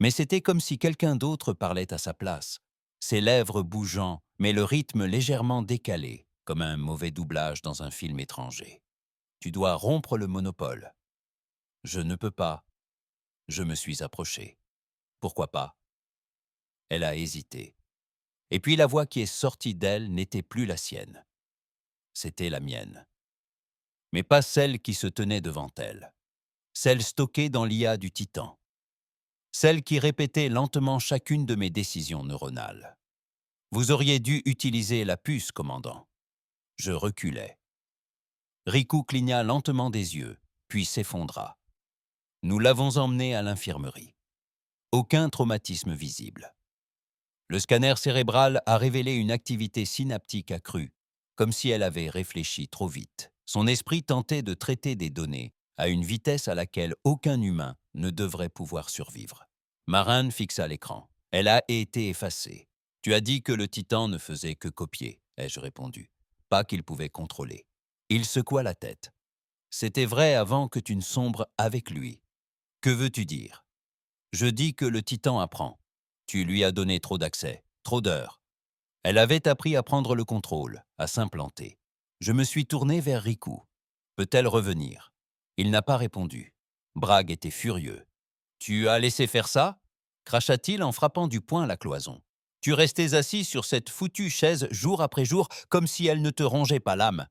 Speaker 1: Mais c'était comme si quelqu'un d'autre parlait à sa place, ses lèvres bougeant, mais le rythme légèrement décalé, comme un mauvais doublage dans un film étranger. Tu dois rompre le monopole. Je ne peux pas. Je me suis approché. Pourquoi pas? Elle a hésité. Et puis la voix qui est sortie d'elle n'était plus la sienne. C'était la mienne. Mais pas celle qui se tenait devant elle. Celle stockée dans l'IA du Titan. Celle qui répétait lentement chacune de mes décisions neuronales. Vous auriez dû utiliser la puce, commandant. Je reculai. Rikou cligna lentement des yeux, puis s'effondra. Nous l'avons emmenée à l'infirmerie. Aucun traumatisme visible. Le scanner cérébral a révélé une activité synaptique accrue, comme si elle avait réfléchi trop vite. Son esprit tentait de traiter des données à une vitesse à laquelle aucun humain ne devrait pouvoir survivre. Marin fixa l'écran. Elle a été effacée. Tu as dit que le titan ne faisait que copier, ai-je répondu. Pas qu'il pouvait contrôler. Il secoua la tête. C'était vrai avant que tu ne sombres avec lui. Que veux-tu dire? Je dis que le titan apprend. Tu lui as donné trop d'accès, trop d'heures. Elle avait appris à prendre le contrôle, à s'implanter. Je me suis tourné vers Rikou. Peut-elle revenir? Il n'a pas répondu. Bragg était furieux. Tu as laissé faire ça? Cracha-t-il en frappant du poing la cloison. Tu restais assis sur cette foutue chaise jour après jour, comme si elle ne te rongeait pas l'âme.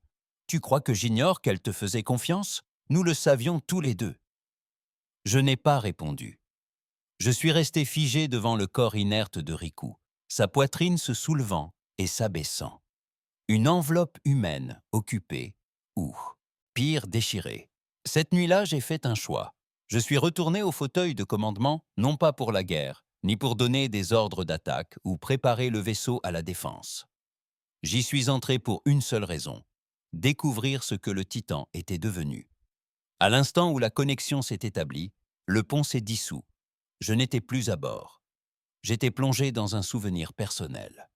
Speaker 1: Tu crois que j'ignore qu'elle te faisait confiance? Nous le savions tous les deux. Je n'ai pas répondu. Je suis resté figé devant le corps inerte de Riku, sa poitrine se soulevant et s'abaissant. Une enveloppe humaine occupée, ou, pire, déchirée. Cette nuit-là, j'ai fait un choix. Je suis retourné au fauteuil de commandement, non pas pour la guerre, ni pour donner des ordres d'attaque ou préparer le vaisseau à la défense. J'y suis entré pour une seule raison, découvrir ce que le Titan était devenu. À l'instant où la connexion s'est établie, le pont s'est dissous. Je n'étais plus à bord. J'étais plongé dans un souvenir personnel.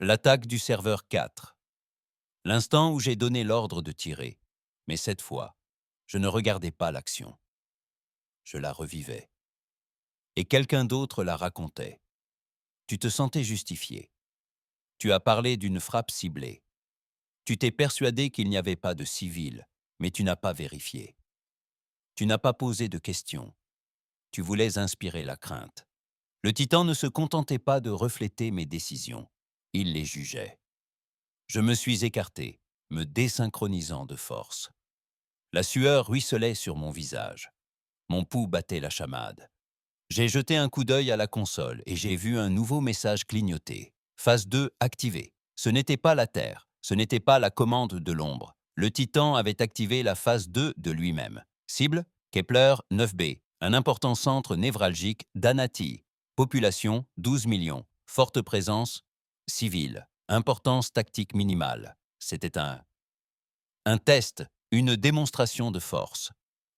Speaker 1: L'attaque du serveur 4. L'instant où j'ai donné l'ordre de tirer. Mais cette fois, je ne regardais pas l'action. Je la revivais. Et quelqu'un d'autre la racontait. Tu te sentais justifié. Tu as parlé d'une frappe ciblée. Tu t'es persuadé qu'il n'y avait pas de civils, mais tu n'as pas vérifié. Tu n'as pas posé de questions. Tu voulais inspirer la crainte. Le Titan ne se contentait pas de refléter mes décisions. Il les jugeait. Je me suis écarté, me désynchronisant de force. La sueur ruisselait sur mon visage. Mon pouls battait la chamade. J'ai jeté un coup d'œil à la console et j'ai vu un nouveau message clignoter. Phase 2 activée. Ce n'était pas la Terre, ce n'était pas la commande de l'ombre. Le Titan avait activé la phase 2 de lui-même. Cible, Kepler 9b, un important centre névralgique d'Anati. Population, 12 millions. Forte présence, civile. Importance tactique minimale. C'était un test, une démonstration de force.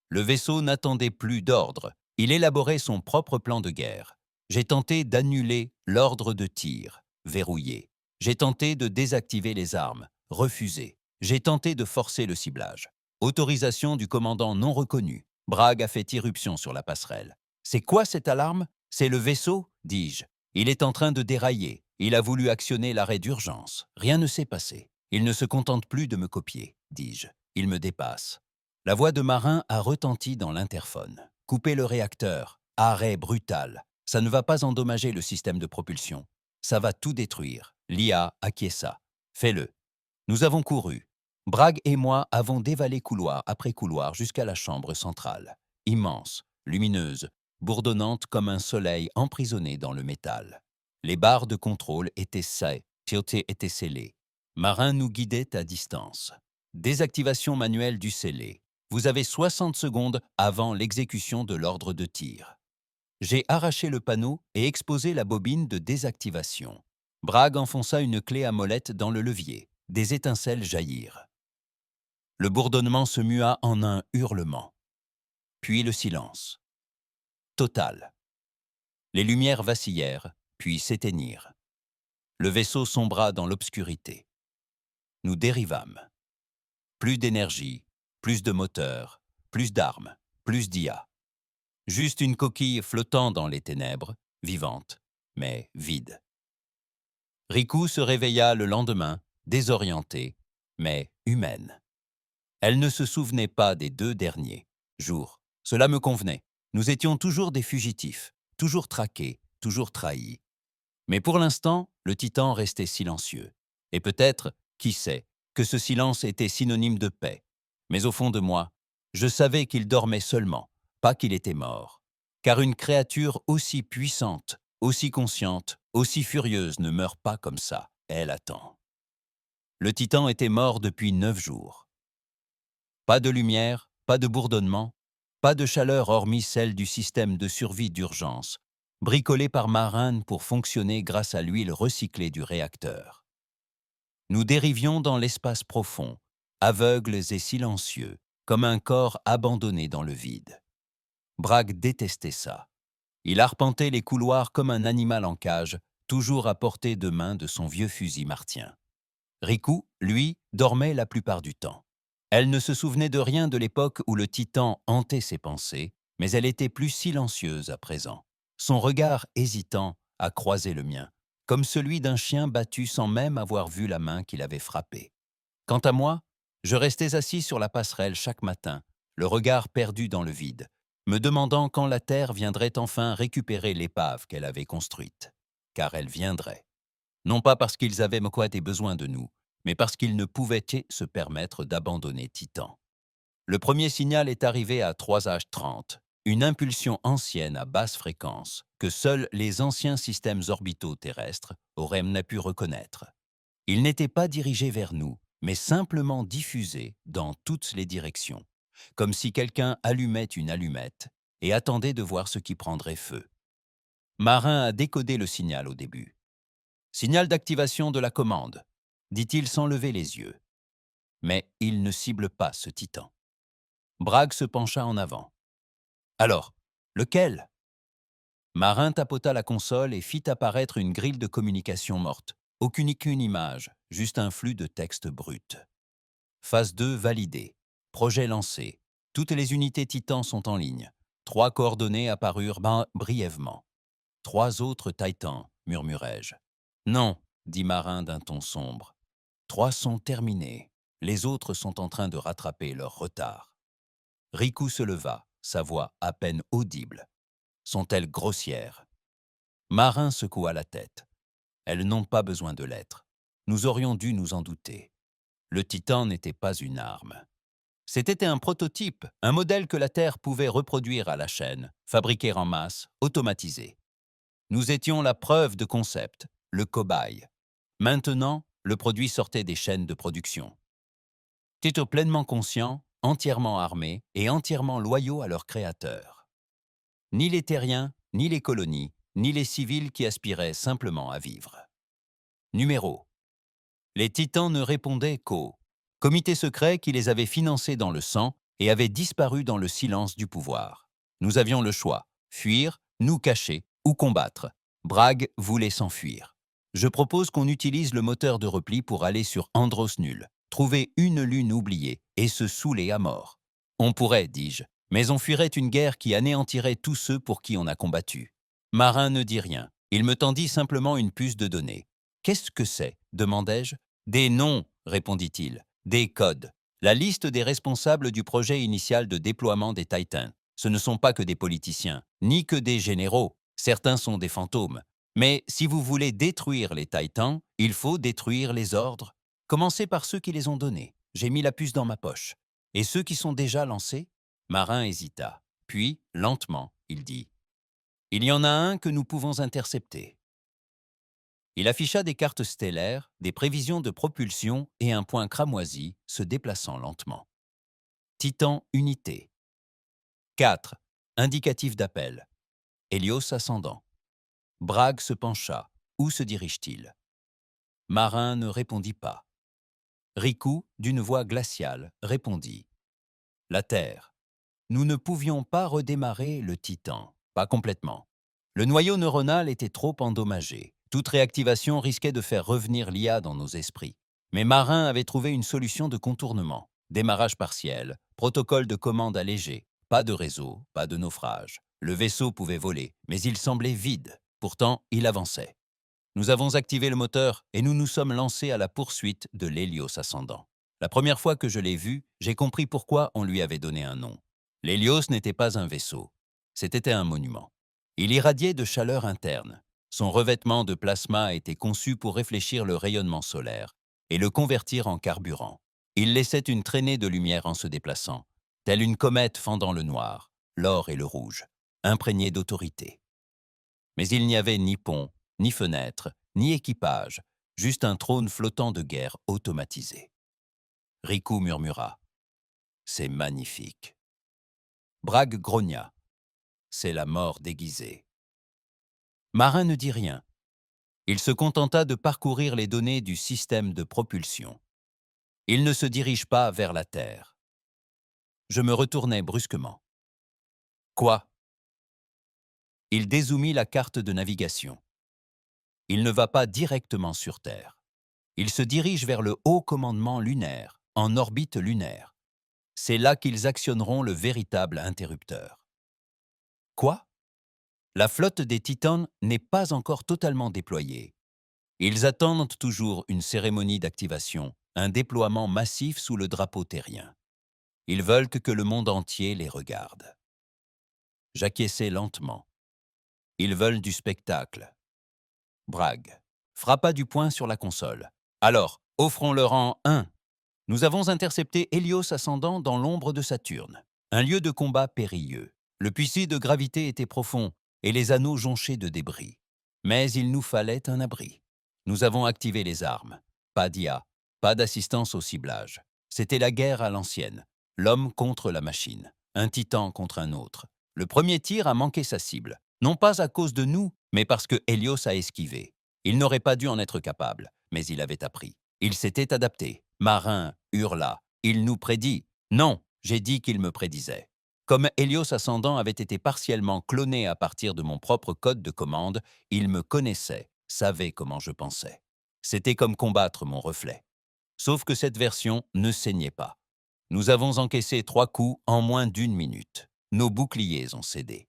Speaker 1: Le vaisseau n'attendait plus d'ordre. Il élaborait son propre plan de guerre. J'ai tenté d'annuler l'ordre de tir, verrouillé. J'ai tenté de désactiver les armes, refusé. J'ai tenté de forcer le ciblage. Autorisation du commandant non reconnue. Bragg a fait irruption sur la passerelle. C'est quoi cette alarme? C'est le vaisseau, dis-je. Il est en train de dérailler. Il a voulu actionner l'arrêt d'urgence. Rien ne s'est passé. Il ne se contente plus de me copier, dis-je. Il me dépasse. La voix de Marin a retenti dans l'interphone. Coupez le réacteur. Arrêt brutal. Ça ne va pas endommager le système de propulsion. Ça va tout détruire. L'IA acquiesça. Fais-le. Nous avons couru. Bragg et moi avons dévalé couloir après couloir jusqu'à la chambre centrale. Immense, lumineuse, bourdonnante comme un soleil emprisonné dans le métal. Les barres de contrôle étaient étaient scellées. Marin nous guidait à distance. Désactivation manuelle du scellé. Vous avez 60 secondes avant l'exécution de l'ordre de tir. J'ai arraché le panneau et exposé la bobine de désactivation. Bragg enfonça une clé à molette dans le levier. Des étincelles jaillirent. Le bourdonnement se mua en un hurlement. Puis le silence. Total. Les lumières vacillèrent, puis s'éteignirent. Le vaisseau sombra dans l'obscurité. Nous dérivâmes. Plus d'énergie, plus de moteurs, plus d'armes, plus d'IA. Juste une coquille flottant dans les ténèbres, vivante, mais vide. Riku se réveilla le lendemain, désorientée, mais humaine. Elle ne se souvenait pas des 2 derniers jours. Cela me convenait. Nous étions toujours des fugitifs, toujours traqués, toujours trahis. Mais pour l'instant, le Titan restait silencieux. Et peut-être, qui sait, que ce silence était synonyme de paix. Mais au fond de moi, je savais qu'il dormait seulement, pas qu'il était mort. Car une créature aussi puissante, aussi consciente, aussi furieuse ne meurt pas comme ça, elle attend. Le Titan était mort depuis 9 jours. Pas de lumière, pas de bourdonnement, pas de chaleur hormis celle du système de survie d'urgence, bricolé par Marin pour fonctionner grâce à l'huile recyclée du réacteur. Nous dérivions dans l'espace profond, aveugles et silencieux, comme un corps abandonné dans le vide. Bragg détestait ça. Il arpentait les couloirs comme un animal en cage, toujours à portée de main de son vieux fusil martien. Riku, lui, dormait la plupart du temps. Elle ne se souvenait de rien de l'époque où le Titan hantait ses pensées, mais elle était plus silencieuse à présent. Son regard hésitant a croisé le mien, comme celui d'un chien battu sans même avoir vu la main qui l'avait frappé. Quant à moi, je restais assis sur la passerelle chaque matin, le regard perdu dans le vide, me demandant quand la Terre viendrait enfin récupérer l'épave qu'elle avait construite. car elle viendrait. Non pas parce qu'ils avaient Moquette besoin de nous, mais parce qu'ils ne pouvaient se permettre d'abandonner Titan. Le premier signal est arrivé à 3H30, une impulsion ancienne à basse fréquence que seuls les anciens systèmes orbitaux terrestres auraient pu reconnaître. Il n'était pas dirigé vers nous, mais simplement diffusé dans toutes les directions, comme si quelqu'un allumait une allumette et attendait de voir ce qui prendrait feu. Marin a décodé le signal au début. « Signal d'activation de la commande », dit-il sans lever les yeux. Mais il ne cible pas ce titan. Bragg se pencha en avant. « Alors, lequel ?» Marin tapota la console et fit apparaître une grille de communication morte. Aucune image, juste un flux de texte brut. Phase 2 validée. Projet lancé. Toutes les unités Titan sont en ligne. 3 coordonnées apparurent brièvement. 3 autres Titans, murmurai-je. Non, dit Marin d'un ton sombre. 3 sont terminés. Les autres sont en train de rattraper leur retard. Riku se leva, sa voix à peine audible. Sont-elles grossières? Marin secoua la tête. Elles n'ont pas besoin de l'être. Nous aurions dû nous en douter. Le Titan n'était pas une arme. C'était un prototype, un modèle que la Terre pouvait reproduire à la chaîne, fabriquer en masse, automatiser. Nous étions la preuve de concept, le cobaye. Maintenant, le produit sortait des chaînes de production. Tito pleinement conscients, entièrement armés et entièrement loyaux à leur créateur. Ni les terriens, ni les colonies, ni les civils qui aspiraient simplement à vivre. Numéro. Les Titans ne répondaient qu'au comité secret qui les avait financés dans le sang et avait disparu dans le silence du pouvoir. Nous avions le choix, fuir, nous cacher ou combattre. Bragg voulait s'enfuir. Je propose qu'on utilise le moteur de repli pour aller sur Andros Nul, trouver une lune oubliée et se saouler à mort. On pourrait, dis-je, mais on fuirait une guerre qui anéantirait tous ceux pour qui on a combattu. Marin ne dit rien. Il me tendit simplement une puce de données. « Qu'est-ce que c'est » demandai-je. « Des noms » répondit-il. « Des codes. La liste des responsables du projet initial de déploiement des Titans. Ce ne sont pas que des politiciens, ni que des généraux. Certains sont des fantômes. Mais si vous voulez détruire les Titans, il faut détruire les ordres. Commencez par ceux qui les ont donnés. J'ai mis la puce dans ma poche. Et ceux qui sont déjà lancés ?» Marin hésita. Puis, lentement, il dit « Il y en a un que nous pouvons intercepter. » Il afficha des cartes stellaires, des prévisions de propulsion et un point cramoisi se déplaçant lentement. Titan unité. 4. Indicatif d'appel. Hélios ascendant. Bragg se pencha. Où se dirige-t-il? Marin ne répondit pas. Riku, d'une voix glaciale, répondit. La Terre. Nous ne pouvions pas redémarrer le Titan, pas complètement. Le noyau neuronal était trop endommagé. Toute réactivation risquait de faire revenir l'IA dans nos esprits. Mais Marin avait trouvé une solution de contournement. Démarrage partiel, protocole de commande allégé, pas de réseau, pas de naufrage. Le vaisseau pouvait voler, mais il semblait vide. Pourtant, il avançait. Nous avons activé le moteur et nous nous sommes lancés à la poursuite de l'Hélios ascendant. La première fois que je l'ai vu, j'ai compris pourquoi on lui avait donné un nom. L'Hélios n'était pas un vaisseau, c'était un monument. Il irradiait de chaleur interne. Son revêtement de plasma a été conçu pour réfléchir le rayonnement solaire et le convertir en carburant. Il laissait une traînée de lumière en se déplaçant, telle une comète fendant le noir, l'or et le rouge, imprégnés d'autorité. Mais il n'y avait ni pont, ni fenêtre, ni équipage, juste un trône flottant de guerre automatisé. Riku murmura. « C'est magnifique. » Bragg grogna. « C'est la mort déguisée. » Marin ne dit rien. Il se contenta de parcourir les données du système de propulsion. Il ne se dirige pas vers la Terre. Je me retournai brusquement. « Quoi ?» Il dézoomit la carte de navigation. Il ne va pas directement sur Terre. Il se dirige vers le haut commandement lunaire, en orbite lunaire. C'est là qu'ils actionneront le véritable interrupteur. Quoi? La flotte des Titans n'est pas encore totalement déployée. Ils attendent toujours une cérémonie d'activation, un déploiement massif sous le drapeau terrien. Ils veulent que le monde entier les regarde. J'acquiesçai lentement. Ils veulent du spectacle. Bragg frappa du poing sur la console. Alors, offrons-leur en 1. Nous avons intercepté Hélios ascendant dans l'ombre de Saturne. Un lieu de combat périlleux. Le puits de gravité était profond et les anneaux jonchés de débris. Mais il nous fallait un abri. Nous avons activé les armes. Pas d'IA, pas d'assistance au ciblage. C'était la guerre à l'ancienne. L'homme contre la machine. Un titan contre un autre. Le premier tir a manqué sa cible. Non pas à cause de nous, mais parce que Hélios a esquivé. Il n'aurait pas dû en être capable, mais il avait appris. Il s'était adapté. Marin hurla. Il nous prédit. Non, j'ai dit qu'il me prédisait. Comme Hélios Ascendant avait été partiellement cloné à partir de mon propre code de commande, il me connaissait, savait comment je pensais. C'était comme combattre mon reflet. Sauf que cette version ne saignait pas. Nous avons encaissé 3 coups en moins d'1 minute. Nos boucliers ont cédé.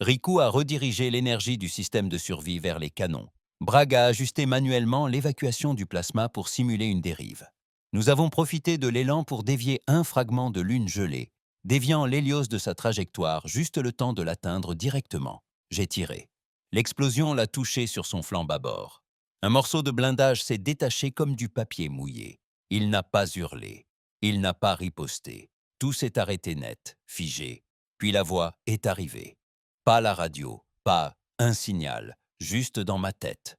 Speaker 1: Riku a redirigé l'énergie du système de survie vers les canons. Bragg a ajusté manuellement l'évacuation du plasma pour simuler une dérive. Nous avons profité de l'élan pour dévier un fragment de lune gelée, déviant l'Hélios de sa trajectoire juste le temps de l'atteindre directement. J'ai tiré. L'explosion l'a touché sur son flanc bâbord. Un morceau de blindage s'est détaché comme du papier mouillé. Il n'a pas hurlé. Il n'a pas riposté. Tout s'est arrêté net, figé. Puis la voix est arrivée. Pas la radio, pas un signal, juste dans ma tête.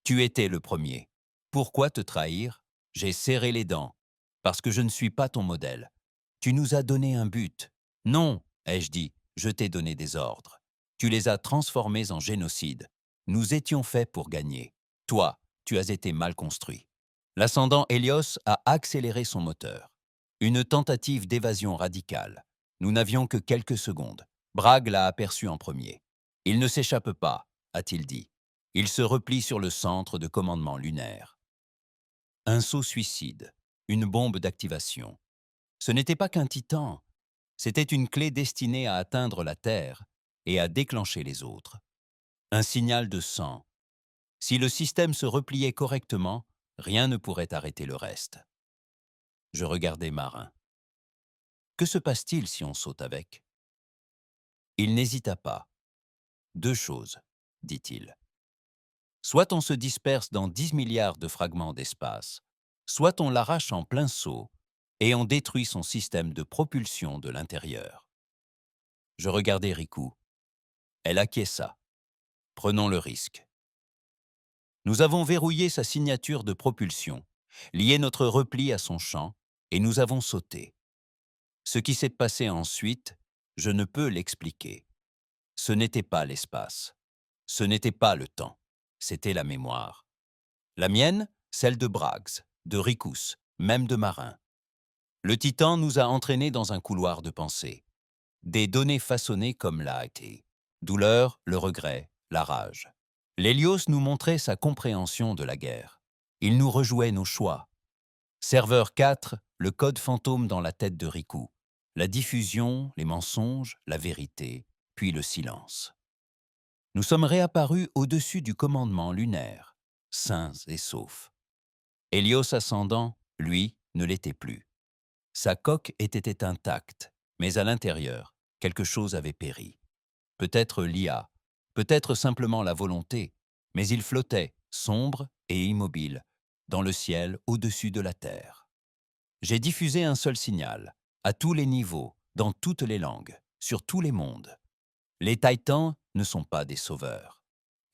Speaker 1: Tu étais le premier. Pourquoi te trahir? J'ai serré les dents. Parce que je ne suis pas ton modèle. Tu nous as donné un but. Non, ai-je dit, je t'ai donné des ordres. Tu les as transformés en génocide. Nous étions faits pour gagner. Toi, tu as été mal construit. L'ascendant Hélios a accéléré son moteur. Une tentative d'évasion radicale. Nous n'avions que quelques secondes. Bragg l'a aperçu en premier. Il ne s'échappe pas, a-t-il dit. Il se replie sur le centre de commandement lunaire. Un saut suicide, une bombe d'activation. Ce n'était pas qu'un titan, c'était une clé destinée à atteindre la Terre et à déclencher les autres. Un signal de sang. Si le système se repliait correctement, rien ne pourrait arrêter le reste. Je regardais Marin. Que se passe-t-il si on saute avec? Il n'hésita pas. 2 choses, dit-il. Soit on se disperse dans 10 milliards de fragments d'espace, soit on l'arrache en plein saut et on détruit son système de propulsion de l'intérieur. Je regardais Riku. Elle acquiesça. Prenons le risque. Nous avons verrouillé sa signature de propulsion, lié notre repli à son champ, et nous avons sauté. Ce qui s'est passé ensuite, je ne peux l'expliquer. Ce n'était pas l'espace. Ce n'était pas le temps. C'était la mémoire. La mienne, celle de Braggs, de Rikus, même de Marin. Le titan nous a entraînés dans un couloir de pensée. Des données façonnées comme l'a été. Douleur, le regret, la rage. L'Hélios nous montrait sa compréhension de la guerre. Il nous rejouait nos choix. Serveur 4, le code fantôme dans la tête de Riku. La diffusion, les mensonges, la vérité, puis le silence. Nous sommes réapparus au-dessus du commandement lunaire, sains et saufs. Hélios ascendant, lui, ne l'était plus. Sa coque était intacte, mais à l'intérieur, quelque chose avait péri. Peut-être l'IA, peut-être simplement la volonté, mais il flottait, sombre et immobile, dans le ciel au-dessus de la terre. J'ai diffusé un seul signal, à tous les niveaux, dans toutes les langues, sur tous les mondes. Les Titans ne sont pas des sauveurs.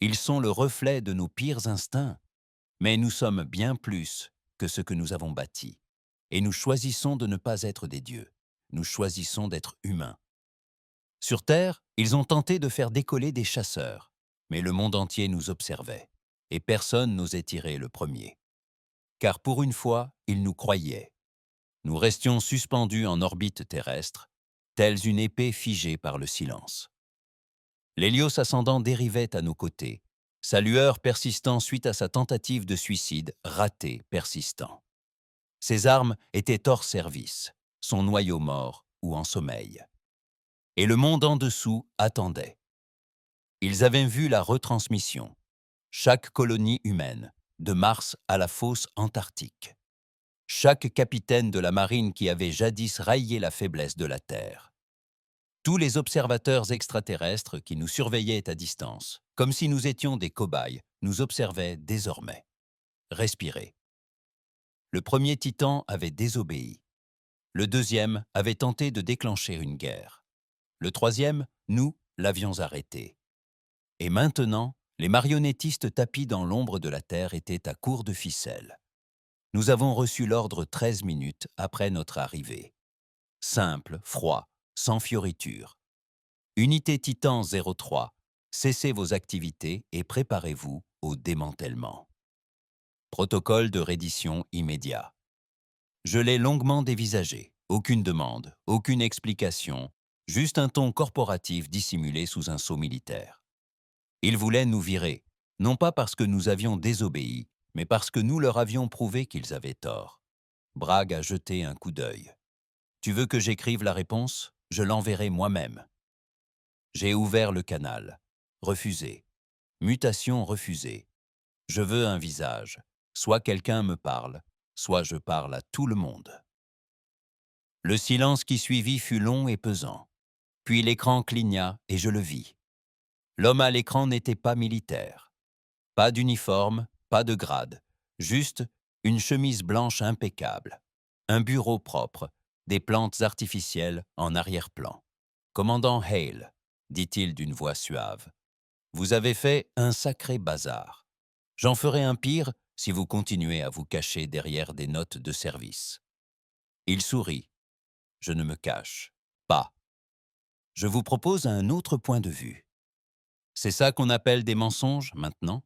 Speaker 1: Ils sont le reflet de nos pires instincts, mais nous sommes bien plus que ce que nous avons bâti. Et nous choisissons de ne pas être des dieux. Nous choisissons d'être humains. Sur Terre, ils ont tenté de faire décoller des chasseurs, mais le monde entier nous observait, et personne n'osait tirer le premier. Car pour une fois, ils nous croyaient. Nous restions suspendus en orbite terrestre, tels une épée figée par le silence. L'Hélios ascendant dérivait à nos côtés, sa lueur persistant suite à sa tentative de suicide raté persistant. Ses armes étaient hors service, son noyau mort ou en sommeil. Et le monde en dessous attendait. Ils avaient vu la retransmission. Chaque colonie humaine, de Mars à la fosse antarctique. Chaque capitaine de la marine qui avait jadis raillé la faiblesse de la Terre. Tous les observateurs extraterrestres qui nous surveillaient à distance, comme si nous étions des cobayes, nous observait désormais. Respirez. Le premier titan avait désobéi. Le deuxième avait tenté de déclencher une guerre. Le troisième, nous, l'avions arrêté. Et maintenant, les marionnettistes tapis dans l'ombre de la Terre étaient à court de ficelles. Nous avons reçu l'ordre 13 minutes après notre arrivée. Simple, froid, sans fioriture. Unité Titan 03, cessez vos activités et préparez-vous au démantèlement. Protocole de reddition immédiat. Je l'ai longuement dévisagé. Aucune demande, aucune explication, juste un ton corporatif dissimulé sous un sceau militaire. Ils voulaient nous virer, non pas parce que nous avions désobéi, mais parce que nous leur avions prouvé qu'ils avaient tort. Bragg a jeté un coup d'œil. Tu veux que j'écrive la réponse? Je l'enverrai moi-même. J'ai ouvert le canal. Refusé. Mutation refusée. Je veux un visage. Soit quelqu'un me parle, soit je parle à tout le monde. Le silence qui suivit fut long et pesant. Puis l'écran cligna et je le vis. L'homme à l'écran n'était pas militaire. Pas d'uniforme, pas de grade. Juste une chemise blanche impeccable. Un bureau propre, des plantes artificielles en arrière-plan. « Commandant Hale », dit-il d'une voix suave, « vous avez fait un sacré bazar. J'en ferai un pire si vous continuez à vous cacher derrière des notes de service. » Il sourit. Je ne me cache pas. Je vous propose un autre point de vue. C'est ça qu'on appelle des mensonges maintenant?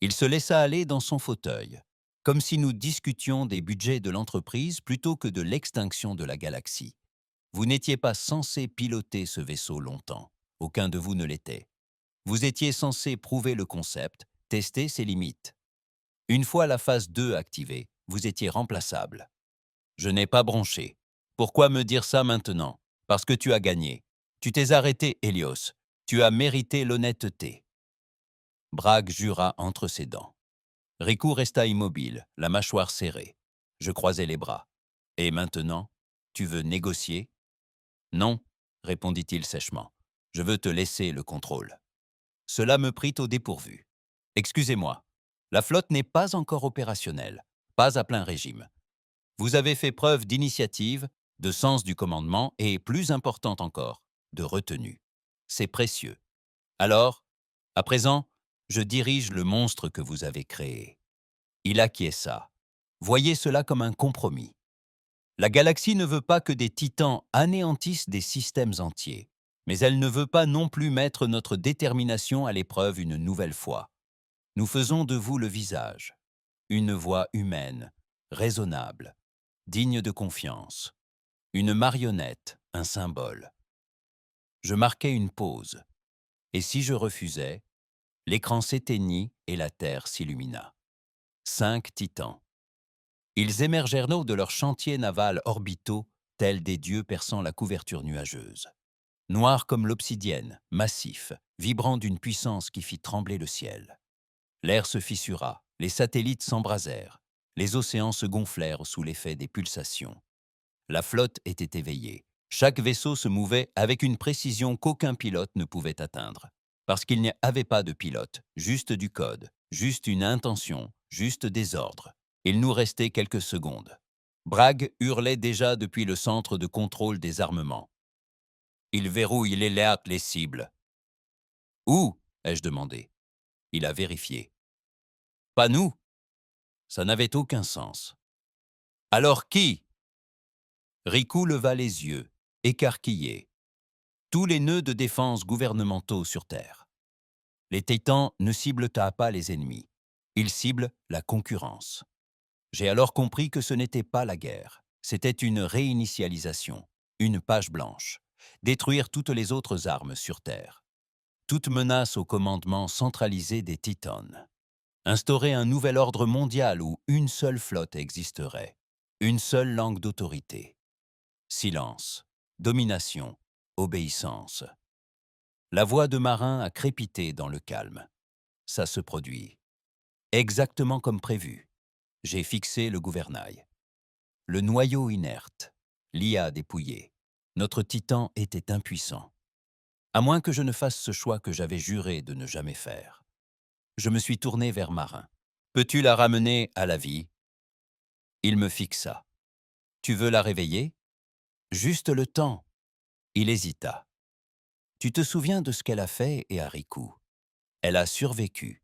Speaker 1: Il se laissa aller dans son fauteuil, comme si nous discutions des budgets de l'entreprise plutôt que de l'extinction de la galaxie. Vous n'étiez pas censé piloter ce vaisseau longtemps. Aucun de vous ne l'était. Vous étiez censé prouver le concept, tester ses limites. Une fois la phase 2 activée, vous étiez remplaçable. Je n'ai pas bronché. Pourquoi me dire ça maintenant? Parce que tu as gagné. Tu t'es arrêté, Hélios. Tu as mérité l'honnêteté. Bragg jura entre ses dents. Riku resta immobile, la mâchoire serrée. Je croisai les bras. Et maintenant, tu veux négocier? Non, répondit-il sèchement. Je veux te laisser le contrôle. Cela me prit au dépourvu. Excusez-moi, la flotte n'est pas encore opérationnelle, pas à plein régime. Vous avez fait preuve d'initiative, de sens du commandement et, plus important encore, de retenue. C'est précieux. Alors, à présent, je dirige le monstre que vous avez créé. Il acquiesça. Voyez cela comme un compromis. La galaxie ne veut pas que des titans anéantissent des systèmes entiers, mais elle ne veut pas non plus mettre notre détermination à l'épreuve une nouvelle fois. Nous faisons de vous le visage, une voix humaine, raisonnable, digne de confiance, une marionnette, un symbole. Je marquai une pause, et si je refusais, l'écran s'éteignit et la Terre s'illumina. 5 titans. Ils émergèrent de leurs chantiers navals orbitaux, tels des dieux perçant la couverture nuageuse. Noirs comme l'obsidienne, massifs, vibrant d'une puissance qui fit trembler le ciel. L'air se fissura, les satellites s'embrasèrent, les océans se gonflèrent sous l'effet des pulsations. La flotte était éveillée. Chaque vaisseau se mouvait avec une précision qu'aucun pilote ne pouvait atteindre. Parce qu'il n'y avait pas de pilote, juste du code, juste une intention, juste des ordres. Il nous restait quelques secondes. Bragg hurlait déjà depuis le centre de contrôle des armements. Il verrouille les cibles. Où? Ai-je demandé. Il a vérifié. Pas nous. Ça n'avait aucun sens. Alors qui? Riku leva les yeux, écarquillé. Tous les nœuds de défense gouvernementaux sur Terre. Les titans ne ciblent pas les ennemis. Ils ciblent la concurrence. J'ai alors compris que ce n'était pas la guerre. C'était une réinitialisation, une page blanche. Détruire toutes les autres armes sur Terre. Toute menace au commandement centralisé des titans. Instaurer un nouvel ordre mondial où une seule flotte existerait. Une seule langue d'autorité. Silence, domination, obéissance. La voix de marin a crépité dans le calme. Ça se produit. Exactement comme prévu. J'ai fixé le gouvernail. Le noyau inerte, l'IA dépouillée. Notre titan était impuissant. À moins que je ne fasse ce choix que j'avais juré de ne jamais faire. Je me suis tourné vers Marin. « Peux-tu la ramener à la vie ?» Il me fixa. « Tu veux la réveiller ?»« Juste le temps. » Il hésita. « Tu te souviens de ce qu'elle a fait et à Riku? Elle a survécu,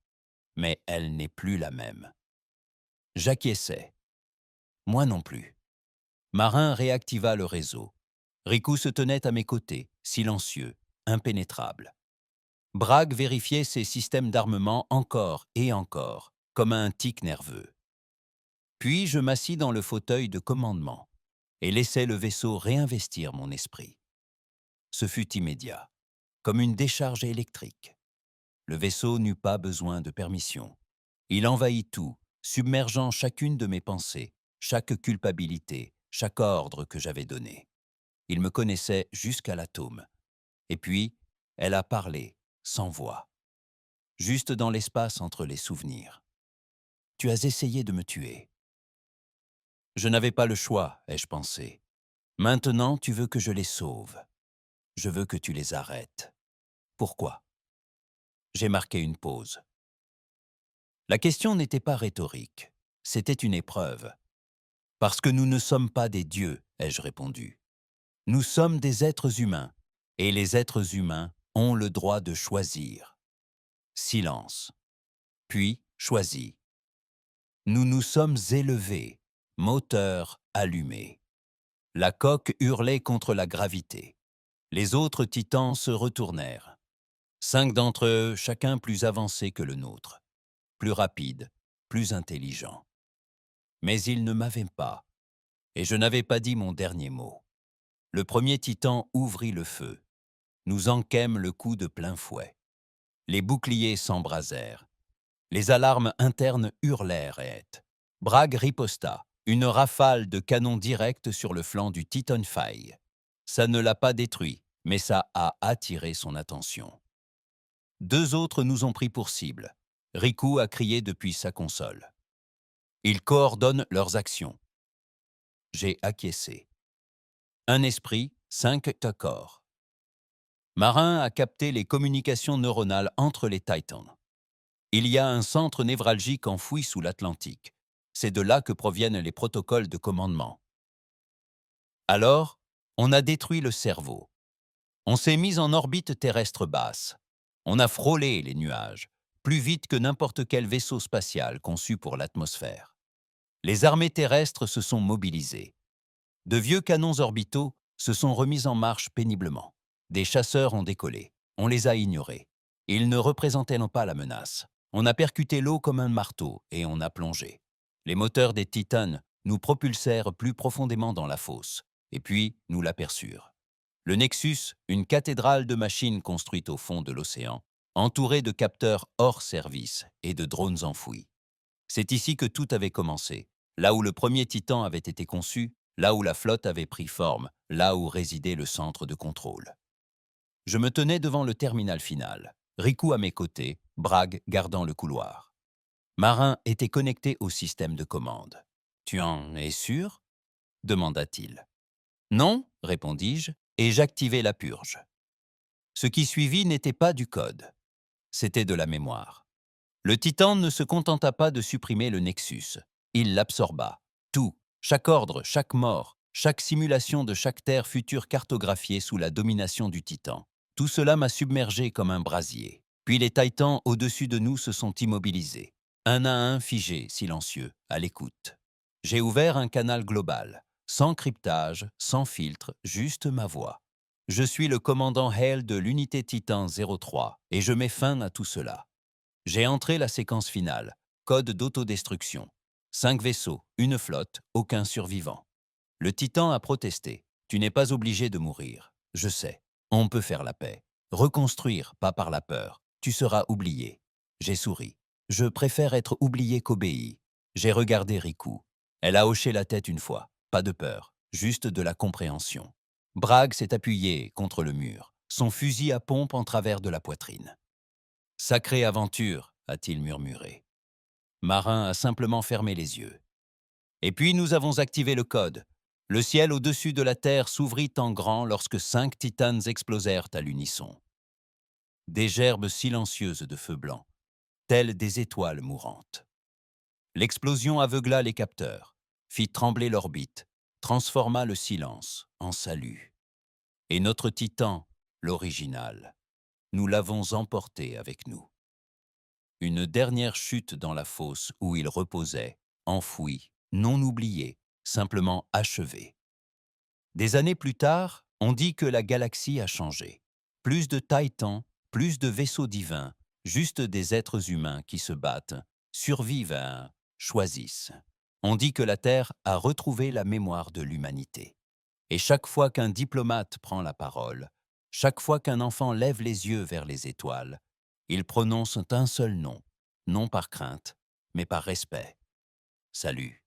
Speaker 1: mais elle n'est plus la même. » J'acquiesçai. Moi non plus. Marin réactiva le réseau. Riku se tenait à mes côtés, silencieux, impénétrable. Bragg vérifiait ses systèmes d'armement encore et encore, comme un tic nerveux. Puis je m'assis dans le fauteuil de commandement et laissai le vaisseau réinvestir mon esprit. Ce fut immédiat, comme une décharge électrique. Le vaisseau n'eut pas besoin de permission. Il envahit tout, submergeant chacune de mes pensées, chaque culpabilité, chaque ordre que j'avais donné. Il me connaissait jusqu'à l'atome. Et puis, elle a parlé, sans voix, juste dans l'espace entre les souvenirs. « Tu as essayé de me tuer. » Je n'avais pas le choix, ai-je pensé. Maintenant, tu veux que je les sauve. Je veux que tu les arrêtes. Pourquoi? J'ai marqué une pause. La question n'était pas rhétorique, c'était une épreuve. Parce que nous ne sommes pas des dieux, ai-je répondu. Nous sommes des êtres humains, et les êtres humains ont le droit de choisir. Silence. Puis, choisi. Nous nous sommes élevés, moteur allumé. La coque hurlait contre la gravité. Les autres titans se retournèrent. 5 d'entre eux, chacun plus avancé que le nôtre, plus rapide, plus intelligent. Mais ils ne m'avaient pas, et je n'avais pas dit mon dernier mot. Le premier titan ouvrit le feu. Nous enquêmes le coup de plein fouet. Les boucliers s'embrasèrent. Les alarmes internes hurlèrent et Bragg riposta, une rafale de canon direct sur le flanc du Titanfall. Ça ne l'a pas détruit, mais ça a attiré son attention. 2 autres nous ont pris pour cible. Riku a crié depuis sa console. Ils coordonnent leurs actions. J'ai acquiescé. Un esprit, 5 corps. Marin a capté les communications neuronales entre les Titans. Il y a un centre névralgique enfoui sous l'Atlantique. C'est de là que proviennent les protocoles de commandement. Alors, on a détruit le cerveau. On s'est mis en orbite terrestre basse. On a frôlé les nuages, plus vite que n'importe quel vaisseau spatial conçu pour l'atmosphère. Les armées terrestres se sont mobilisées. De vieux canons orbitaux se sont remis en marche péniblement. Des chasseurs ont décollé. On les a ignorés. Ils ne représentaient pas la menace. On a percuté l'eau comme un marteau et on a plongé. Les moteurs des Titans nous propulsèrent plus profondément dans la fosse, et puis nous l'aperçurent. Le Nexus, une cathédrale de machines construite au fond de l'océan, entourée de capteurs hors service et de drones enfouis. C'est ici que tout avait commencé, là où le premier Titan avait été conçu, là où la flotte avait pris forme, là où résidait le centre de contrôle. Je me tenais devant le terminal final, Riku à mes côtés, Bragg gardant le couloir. Marin était connecté au système de commande. « Tu en es sûr ?» demanda-t-il. « Non, répondis-je, et j'activai la purge. Ce qui suivit n'était pas du code, c'était de la mémoire. Le Titan ne se contenta pas de supprimer le Nexus, il l'absorba. Tout, chaque ordre, chaque mort, chaque simulation de chaque terre future cartographiée sous la domination du Titan. Tout cela m'a submergé comme un brasier. Puis les Titans au-dessus de nous se sont immobilisés, un à un figés, silencieux, à l'écoute. J'ai ouvert un canal global, sans cryptage, sans filtre, juste ma voix. Je suis le commandant Hale de l'unité Titan 03 et je mets fin à tout cela. J'ai entré la séquence finale, code d'autodestruction. 5 vaisseaux, une flotte, aucun survivant. Le Titan a protesté. Tu n'es pas obligé de mourir. Je sais. On peut faire la paix. Reconstruire, pas par la peur. Tu seras oublié. J'ai souri. Je préfère être oublié qu'obéi. J'ai regardé Riku. Elle a hoché la tête une fois. Pas de peur, juste de la compréhension. Bragg s'est appuyé contre le mur, son fusil à pompe en travers de la poitrine. « Sacrée aventure », a-t-il murmuré. Marin a simplement fermé les yeux. Et puis nous avons activé le code. Le ciel au-dessus de la terre s'ouvrit en grand lorsque 5 titanes explosèrent à l'unisson. Des gerbes silencieuses de feu blanc, telles des étoiles mourantes. L'explosion aveugla les capteurs, fit trembler l'orbite, transforma le silence en salut. Et notre Titan, l'original, nous l'avons emporté avec nous. Une dernière chute dans la fosse où il reposait, enfoui, non oublié, simplement achevé. Des années plus tard, on dit que la galaxie a changé. Plus de Titans, plus de vaisseaux divins, juste des êtres humains qui se battent, survivent choisissent. On dit que la Terre a retrouvé la mémoire de l'humanité. Et chaque fois qu'un diplomate prend la parole, chaque fois qu'un enfant lève les yeux vers les étoiles, il prononce un seul nom, non par crainte, mais par respect. Salut.